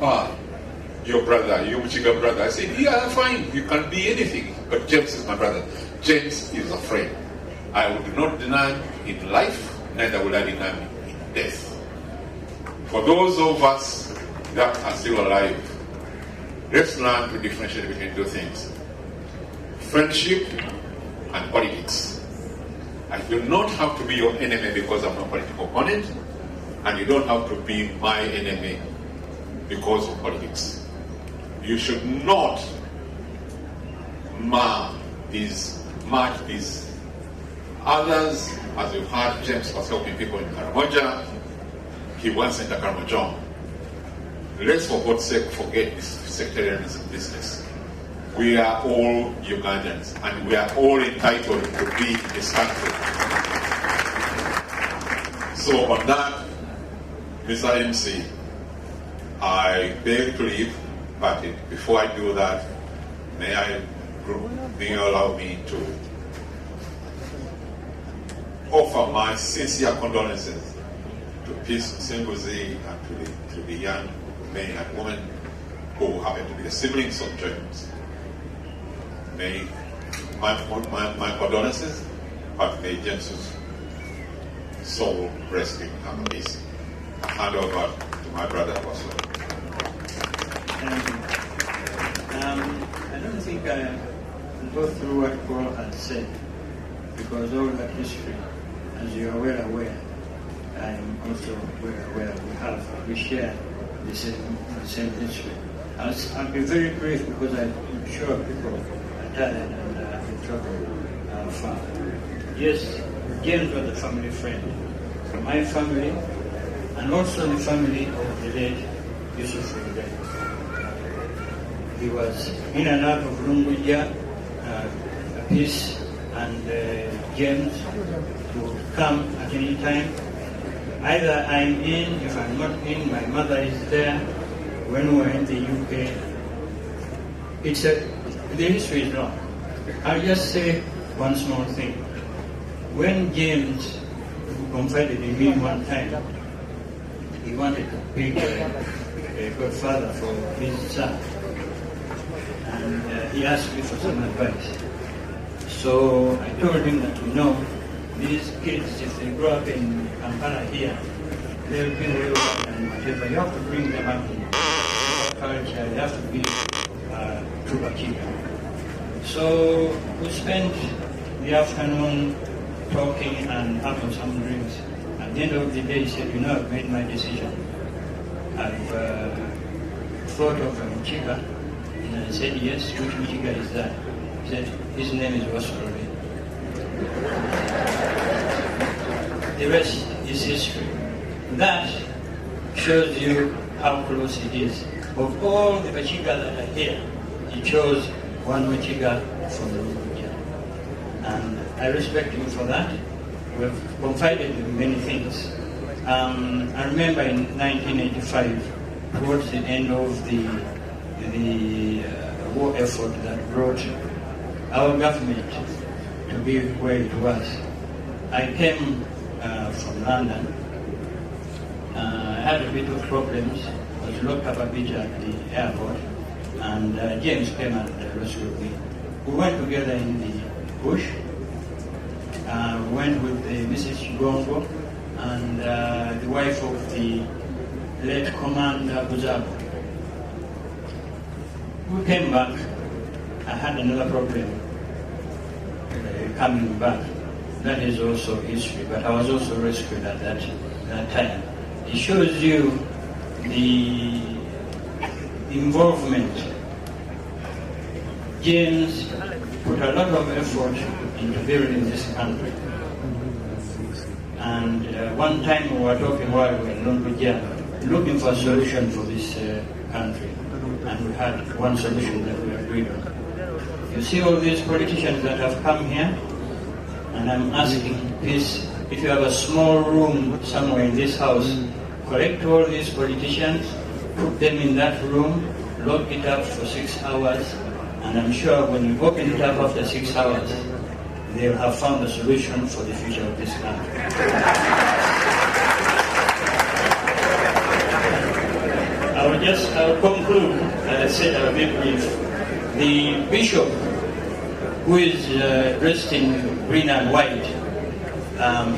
your brother, your Muchiga brother. I said, yeah, fine, you can be anything, but James is my brother. James is a friend. I would not deny him in life, neither will I deny him in death. For those of us that are still alive, let's learn to differentiate between two things: friendship and politics. I do not have to be your enemy because I'm a political opponent, and you don't have to be my enemy because of politics. You should not match these others. As you've heard, James was helping people in Karamoja. He once sent a Karamoja. Let's, for God's sake, forget this sectarianism business. We are all Ugandans, and we are all entitled to be in this country. So on that, Mr. MC, I beg to leave, but before I do that, may you allow me to offer my sincere condolences to Peace Musinguzi and to the young men and women who happen to be the siblings of James. May my condolences, but may James's soul rest in peace. I hand over to my brother also. I don't think I will go through what Paul had said, because all that history, as you are well aware, I am also well aware we share the same history. I'll be very brief because I'm sure people are tired and have traveled far. Yes, James was a family friend. My family, and also the family of the late Yusuf Rinde. He was in and out of Lunguja, Peace and James would come at any time. Either I'm in, if I'm not in, my mother is there. When we were in the UK, the history is long. I'll just say one small thing. When James confided in me one time, he wanted to pick a godfather for his son, and he asked me for some advice. So I told him that, these kids, if they grow up in Kampala here, they'll be well and whatever. You have to bring them up in culture. They have to be true Bachiga. So we spent the afternoon talking and having some drinks. At the end of the day, he said, I've made my decision. I've thought of a Muchiga. And I said, yes, which Muchiga is that? He said, his name is Wasololi. The rest is history. That shows you how close it is. Of all the Bachiga that are here, he chose one Bachiga from the Lunguja. And I respect him for that. We've confided in many things. I remember in 1985, towards the end of the war effort that brought our government to be where it was. I came from London. I had a bit of problems. I was locked up a bit at the airport, and James came and rescued me. We went together in the bush. We went with Mrs. Chigongo and the wife of the late Commander Buzago. We came back. I had another problem coming back. That is also history, but I was also rescued at that time. It shows you the involvement. James put a lot of effort into building this country. And one time we were talking while we were in Lunguja, looking for a solution for this country. And we had one solution that we agreed on. You see all these politicians that have come here, and I'm asking this, if you have a small room somewhere in this house, collect all these politicians, put them in that room, lock it up for 6 hours, and I'm sure when you open it up after 6 hours, they'll have found a solution for the future of this country. I will Yes, I'll conclude. I said I'll be brief. The bishop, who is dressed in green and white,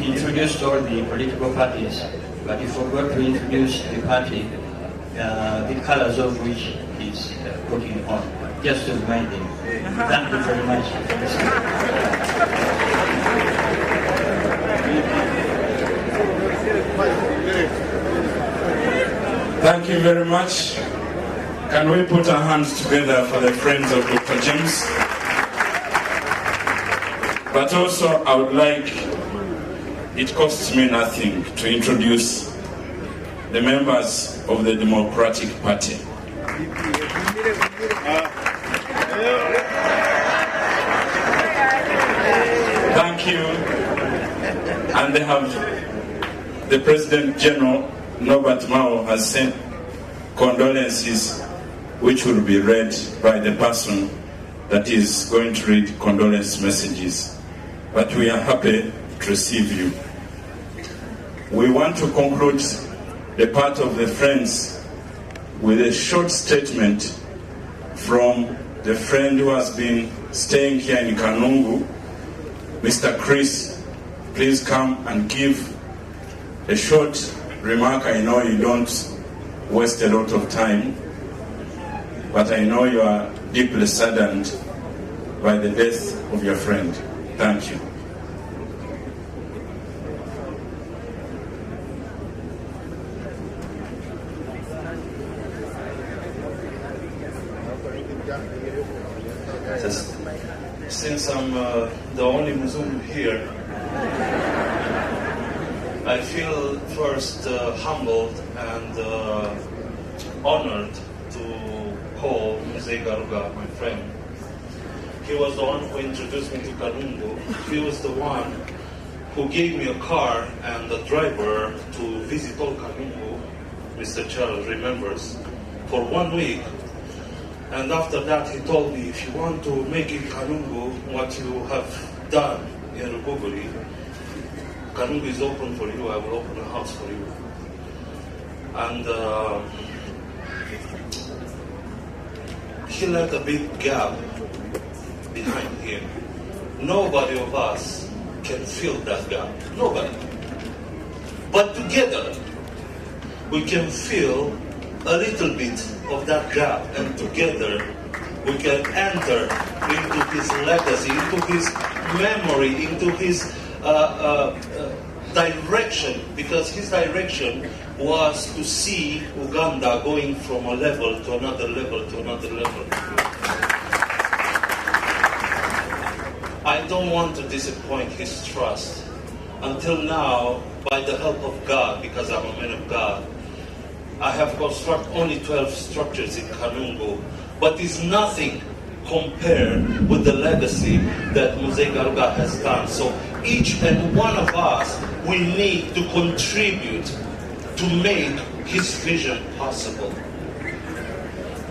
he introduced all the political parties, but he forgot to introduce the party, the colors of which he's putting on. Just to remind him. Thank you very much. Thank you very much. Can we put our hands together for the friends of Dr. James? But also, I would like, it costs me nothing to introduce the members of the Democratic Party. Thank you. And they have the President General, Norbert Mao, has sent condolences which will be read by the person that is going to read condolence messages. But we are happy to receive you. We want to conclude the part of the friends with a short statement from the friend who has been staying here in Kanungu, Mr. Chris. Please come and give a short remark. I know you don't waste a lot of time, but I know you are deeply saddened by the death of your friend. Thank you. Since I'm the only Muslim here, I feel first humbled and honored to call Musinguzi Garuga my friend. He was the one who introduced me to Kanungu. He was the one who gave me a car and a driver to visit all Kanungu, Mr. Charles remembers, for 1 week. And after that he told me, if you want to make in Kanungu what you have done in Ruguguri, Kanungu is open for you, I will open a house for you. And he left a big gap behind him. Nobody of us can fill that gap. Nobody. But together, we can fill a little bit of that gap, and together we can enter into his legacy, into his memory, into his direction, because his direction was to see Uganda going from a level to another level to another level. I don't want to disappoint his trust. Until now, by the help of God, because I'm a man of God, I have constructed only 12 structures in Kanungu, but it's nothing compared with the legacy that Musinguzi Garuga has done. So each and one of us, we need to contribute to make his vision possible.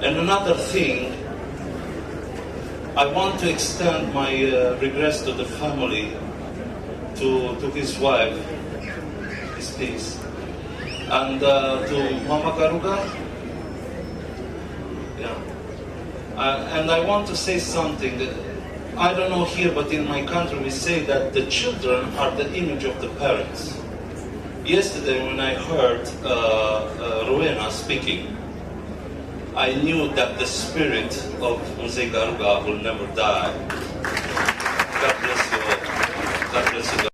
And another thing, I want to extend my regrets to the family, to his wife, his peace, and to Mama Garuga. Yeah. And I want to say something. I don't know here, but in my country we say that the children are the image of the parents. Yesterday when I heard Rowena speaking, I knew that the spirit of Musinguzi Garuga will never die. God bless you all. God bless you.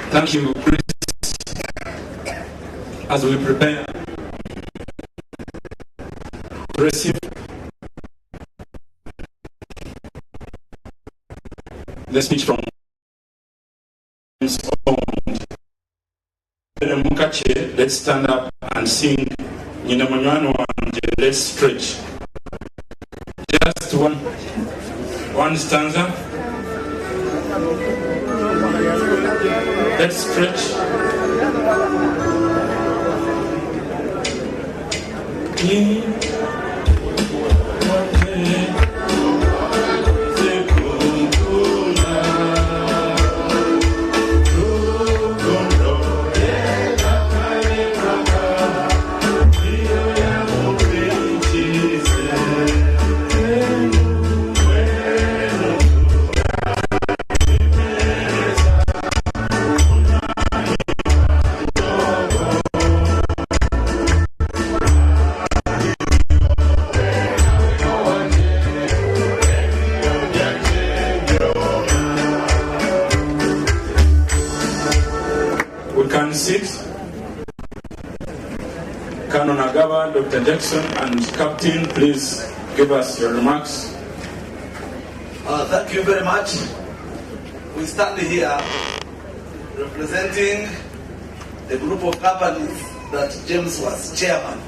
Thank you, Chris. As we prepare to receive the speech from Mukache, let's stand up and sing Nina Manywano and let's stretch. Just one stanza. Let's stretch. Yeah. Dr. Jackson and Captain, please give us your remarks. Thank you very much. We stand here representing a group of companies that James was chairman.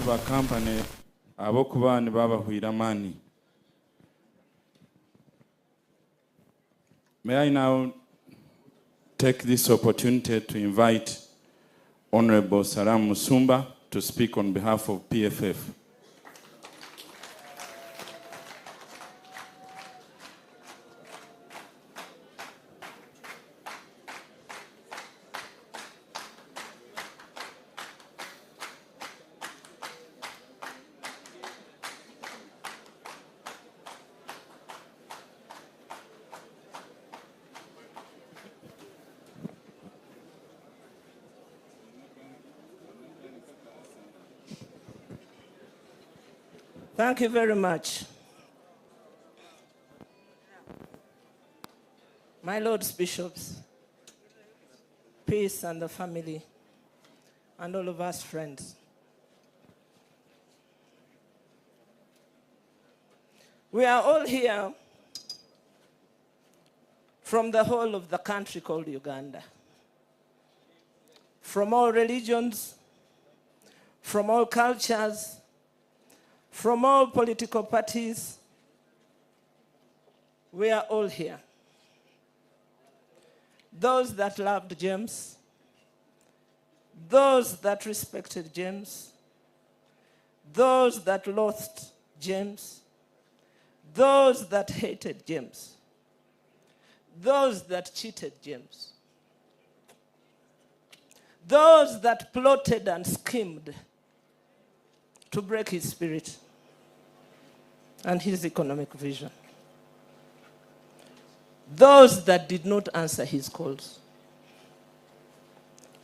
Ba company abokuba ni babahuira mani. May I now take this opportunity to invite Honorable Salam Musumba to speak on behalf of PFF. Thank you very much. My Lords Bishops, peace and the family, and all of us friends. We are all here from the whole of the country called Uganda, from all religions, from all cultures, from all political parties. We are all here. Those that loved James, those that respected James, those that loathed James, those that hated James, those that cheated James, those that plotted and schemed to break his spirit and his economic vision. Those that did not answer his calls.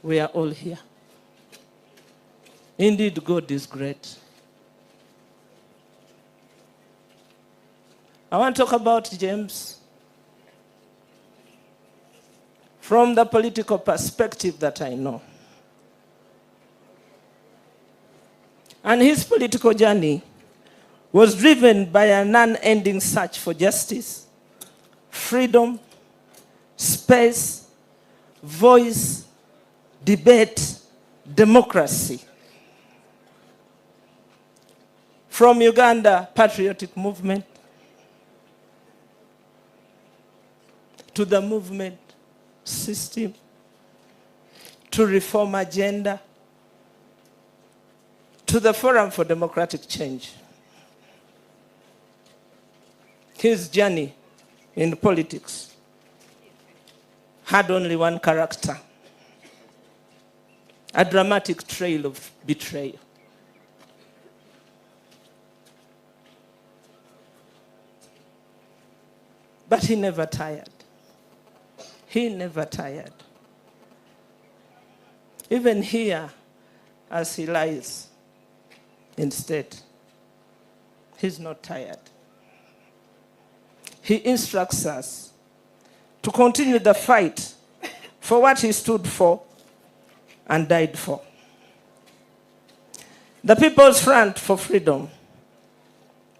We are all here. Indeed, God is great. I want to talk about James from the political perspective that I know. And his political journey was driven by an unending search for justice, freedom, space, voice, debate, democracy. From Uganda patriotic movement to the movement system to reform agenda to the Forum for Democratic Change. His journey in politics had only one character: a dramatic trail of betrayal. But he never tired. He never tired. Even here, as he lies in state, he's not tired. He instructs us to continue the fight for what he stood for and died for. The People's Front for Freedom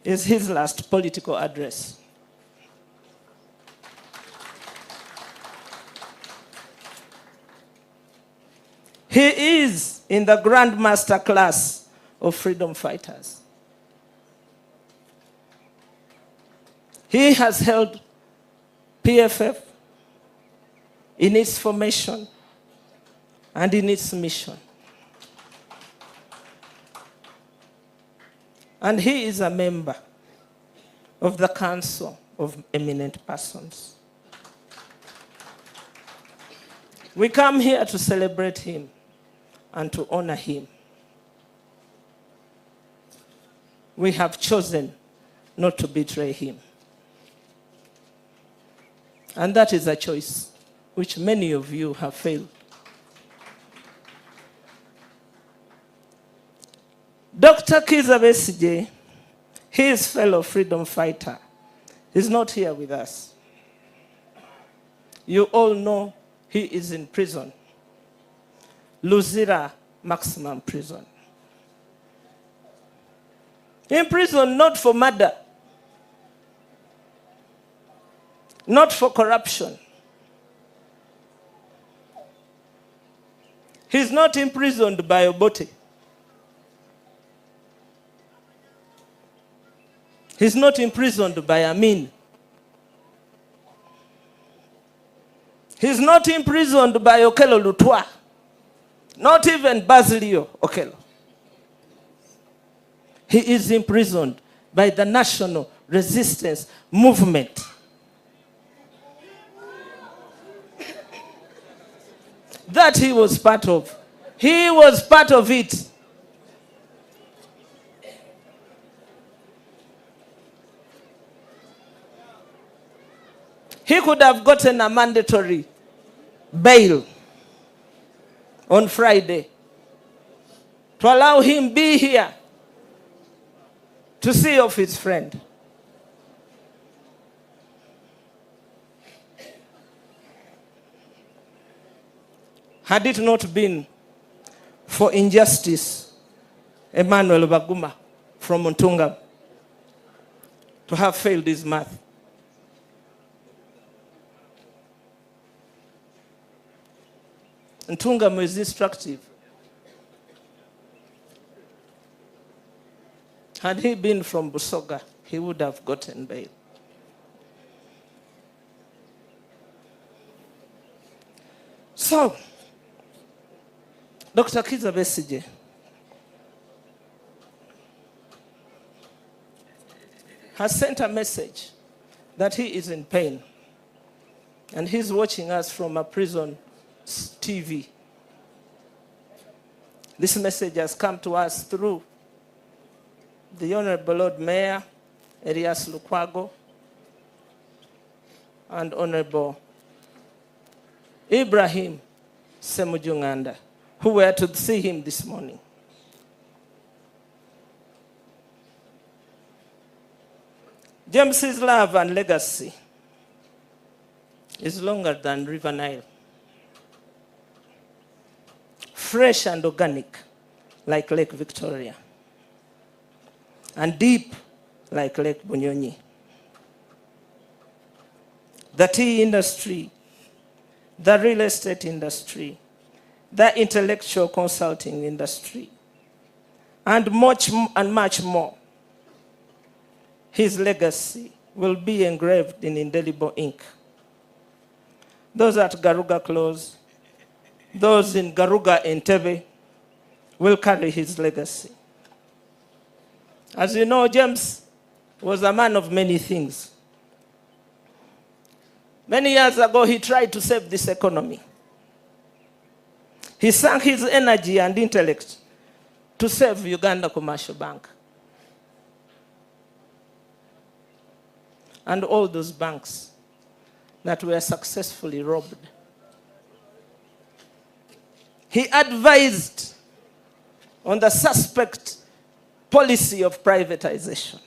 is his last political address. He is in the Grand Master class of freedom fighters. He has held PFF in its formation and in its mission. And he is a member of the Council of Eminent Persons. We come here to celebrate him and to honor him. We have chosen not to betray him. And that is a choice which many of you have failed. Dr. Kizza Besigye, his fellow freedom fighter, is not here with us. You all know he is in prison, Luzira Maximum Prison. In prison, not for murder, not for corruption. He's not imprisoned by Obote. He's not imprisoned by Amin. He's not imprisoned by Okello Lutwa. Not even Basilio Okello. He is imprisoned by the National Resistance Movement. That he was part of. He was part of it. He could have gotten a mandatory bail on Friday to allow him be here to see off his friend. Had it not been for injustice, Emmanuel Baguma from Muntungam to have failed his math, Ntungam is destructive. Had he been from Busoga, he would have gotten bail. So, Dr. Kizza Besigye has sent a message that he is in pain and he's watching us from a prison TV. This message has come to us through the Honorable Lord Mayor Elias Lukwago and Honorable Ibrahim Semujunganda, who were to see him this morning. James's love and legacy is longer than River Nile. Fresh and organic, like Lake Victoria. And deep, like Lake Bunyonyi. The tea industry, the real estate industry, the intellectual consulting industry, and much more. His legacy will be engraved in indelible ink. Those at Garuga Close, those in Garuga Entebbe will carry his legacy. As you know, James was a man of many things. Many years ago, he tried to save this economy. He sank his energy and intellect to save Uganda Commercial Bank. And all those banks that were successfully robbed. He advised on the suspect policy of privatization.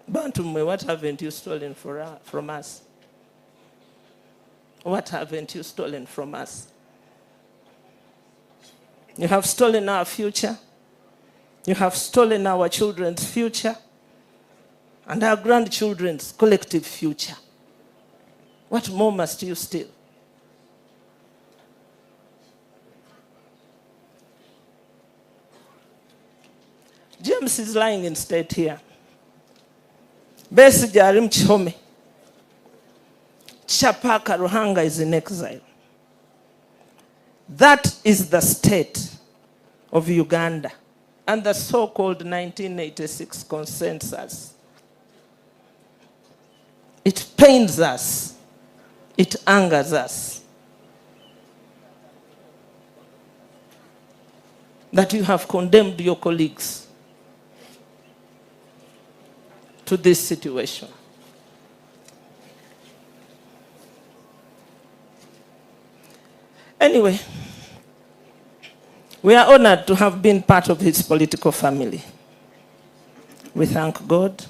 Bantumwe, what haven't you stolen from us? What haven't you stolen from us? You have stolen our future. You have stolen our children's future and our grandchildren's collective future. What more must you steal? James is lying in state here. Besigye ali mu kihome. Chapaka Ruhanga is in exile. That is the state of Uganda and the so-called 1986 consensus. It pains us. It angers us that you have condemned your colleagues to this situation. Anyway, we are honored to have been part of his political family. We thank God.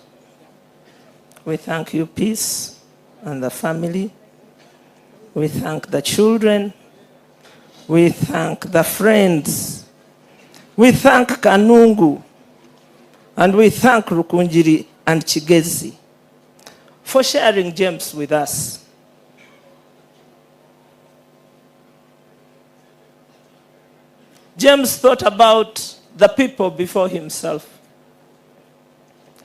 We thank you, Peace, and the family. We thank the children. We thank the friends. We thank Kanungu. And we thank Rukunjiri and Chigezi for sharing James with us. James thought about the people before himself.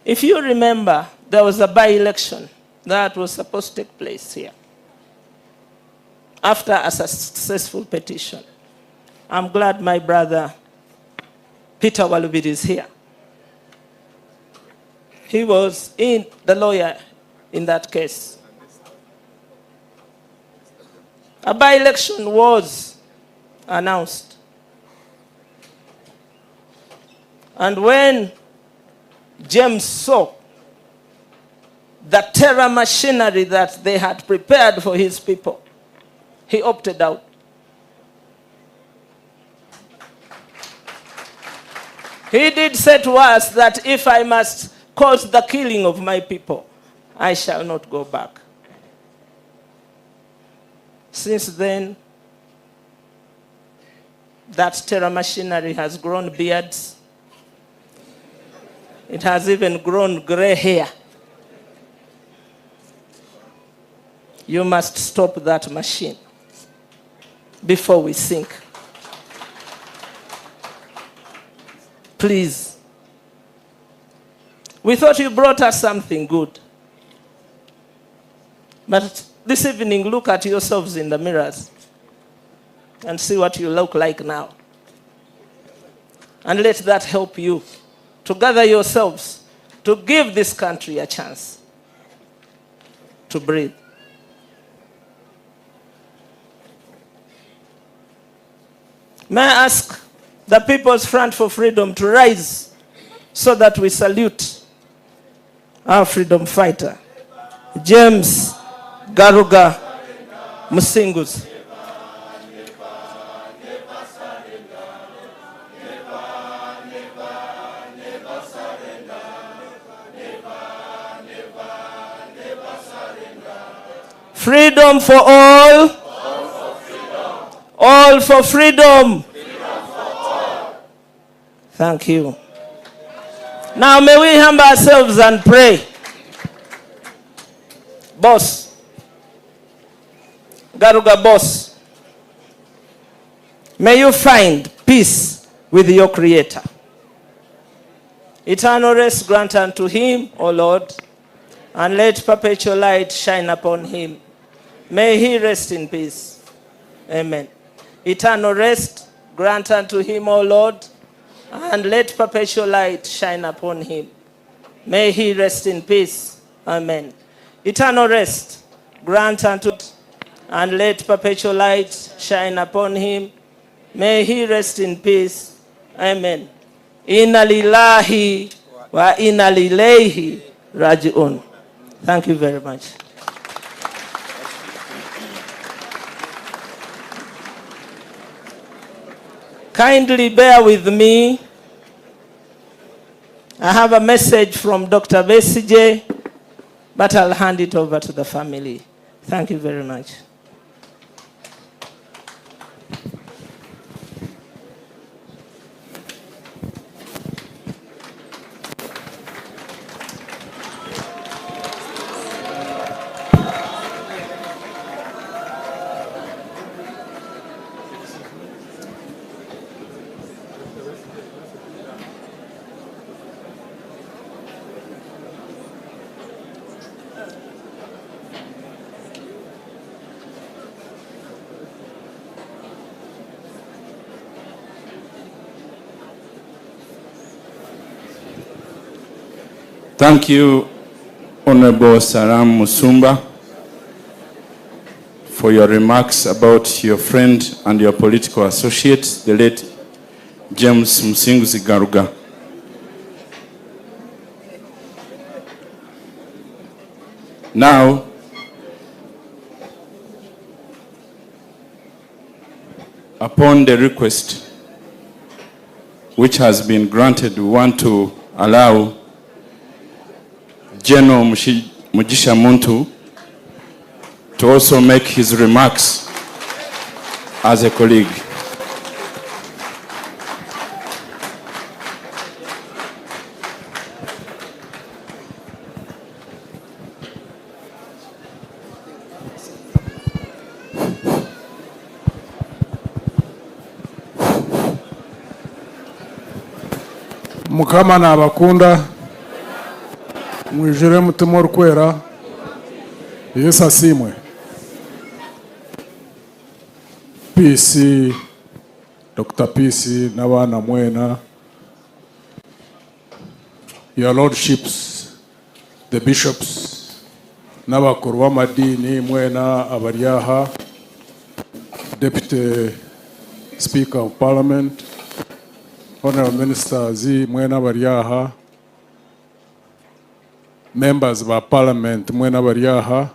If you remember, there was a by-election that was supposed to take place here after a successful petition. I'm glad my brother Peter Walubid is here. He was the lawyer in that case. A by-election was announced. And when James saw the terror machinery that they had prepared for his people, he opted out. He did say to us that if I must cause the killing of my people, I shall not go back. Since then, that terror machinery has grown beards. It has even grown gray hair. You must stop that machine before we sink. Please. We thought you brought us something good. But this evening, look at yourselves in the mirrors and see what you look like now. And let that help you to gather yourselves, to give this country a chance to breathe. May I ask the People's Front for Freedom to rise so that we salute our freedom fighter, James Garuga Musinguzi. Freedom for all. All for freedom. Thank you. Now may we humble ourselves and pray. Boss. Garuga boss. May you find peace with your Creator. Eternal rest grant unto him, O Lord, and let perpetual light shine upon him. May he rest in peace. Amen. Eternal rest grant unto him, O Lord, and let perpetual light shine upon him. May he rest in peace. Amen. Eternal rest grant unto and let perpetual light shine upon him. May he rest in peace. Amen. Inna lillahi wa inna ilaihi raji'un. Thank you very much. Kindly bear with me. I have a message from Dr. Besije, but I'll hand it over to the family. Thank you very much. Thank you, Honorable Salam Musumba, for your remarks about your friend and your political associate, the late James Musinguzi Garuga. Now, upon the request which has been granted, we want to allow General Mugisha Muntu to also make his remarks as a colleague. Mukama na abakunda mwijire mutima urukwera Yesu asimwe. Peace, Dr. Peace n'abana mwena, your lordships, the bishops n'abakuru b'amadini mwena abariyaha, Deputy Speaker of Parliament, Honorable Ministers mwena abariyaha, members of Parliament mwena abariyaha,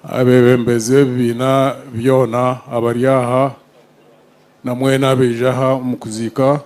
abebembezi b'ebina byona abariyaha na mwena abejaha mukuzika.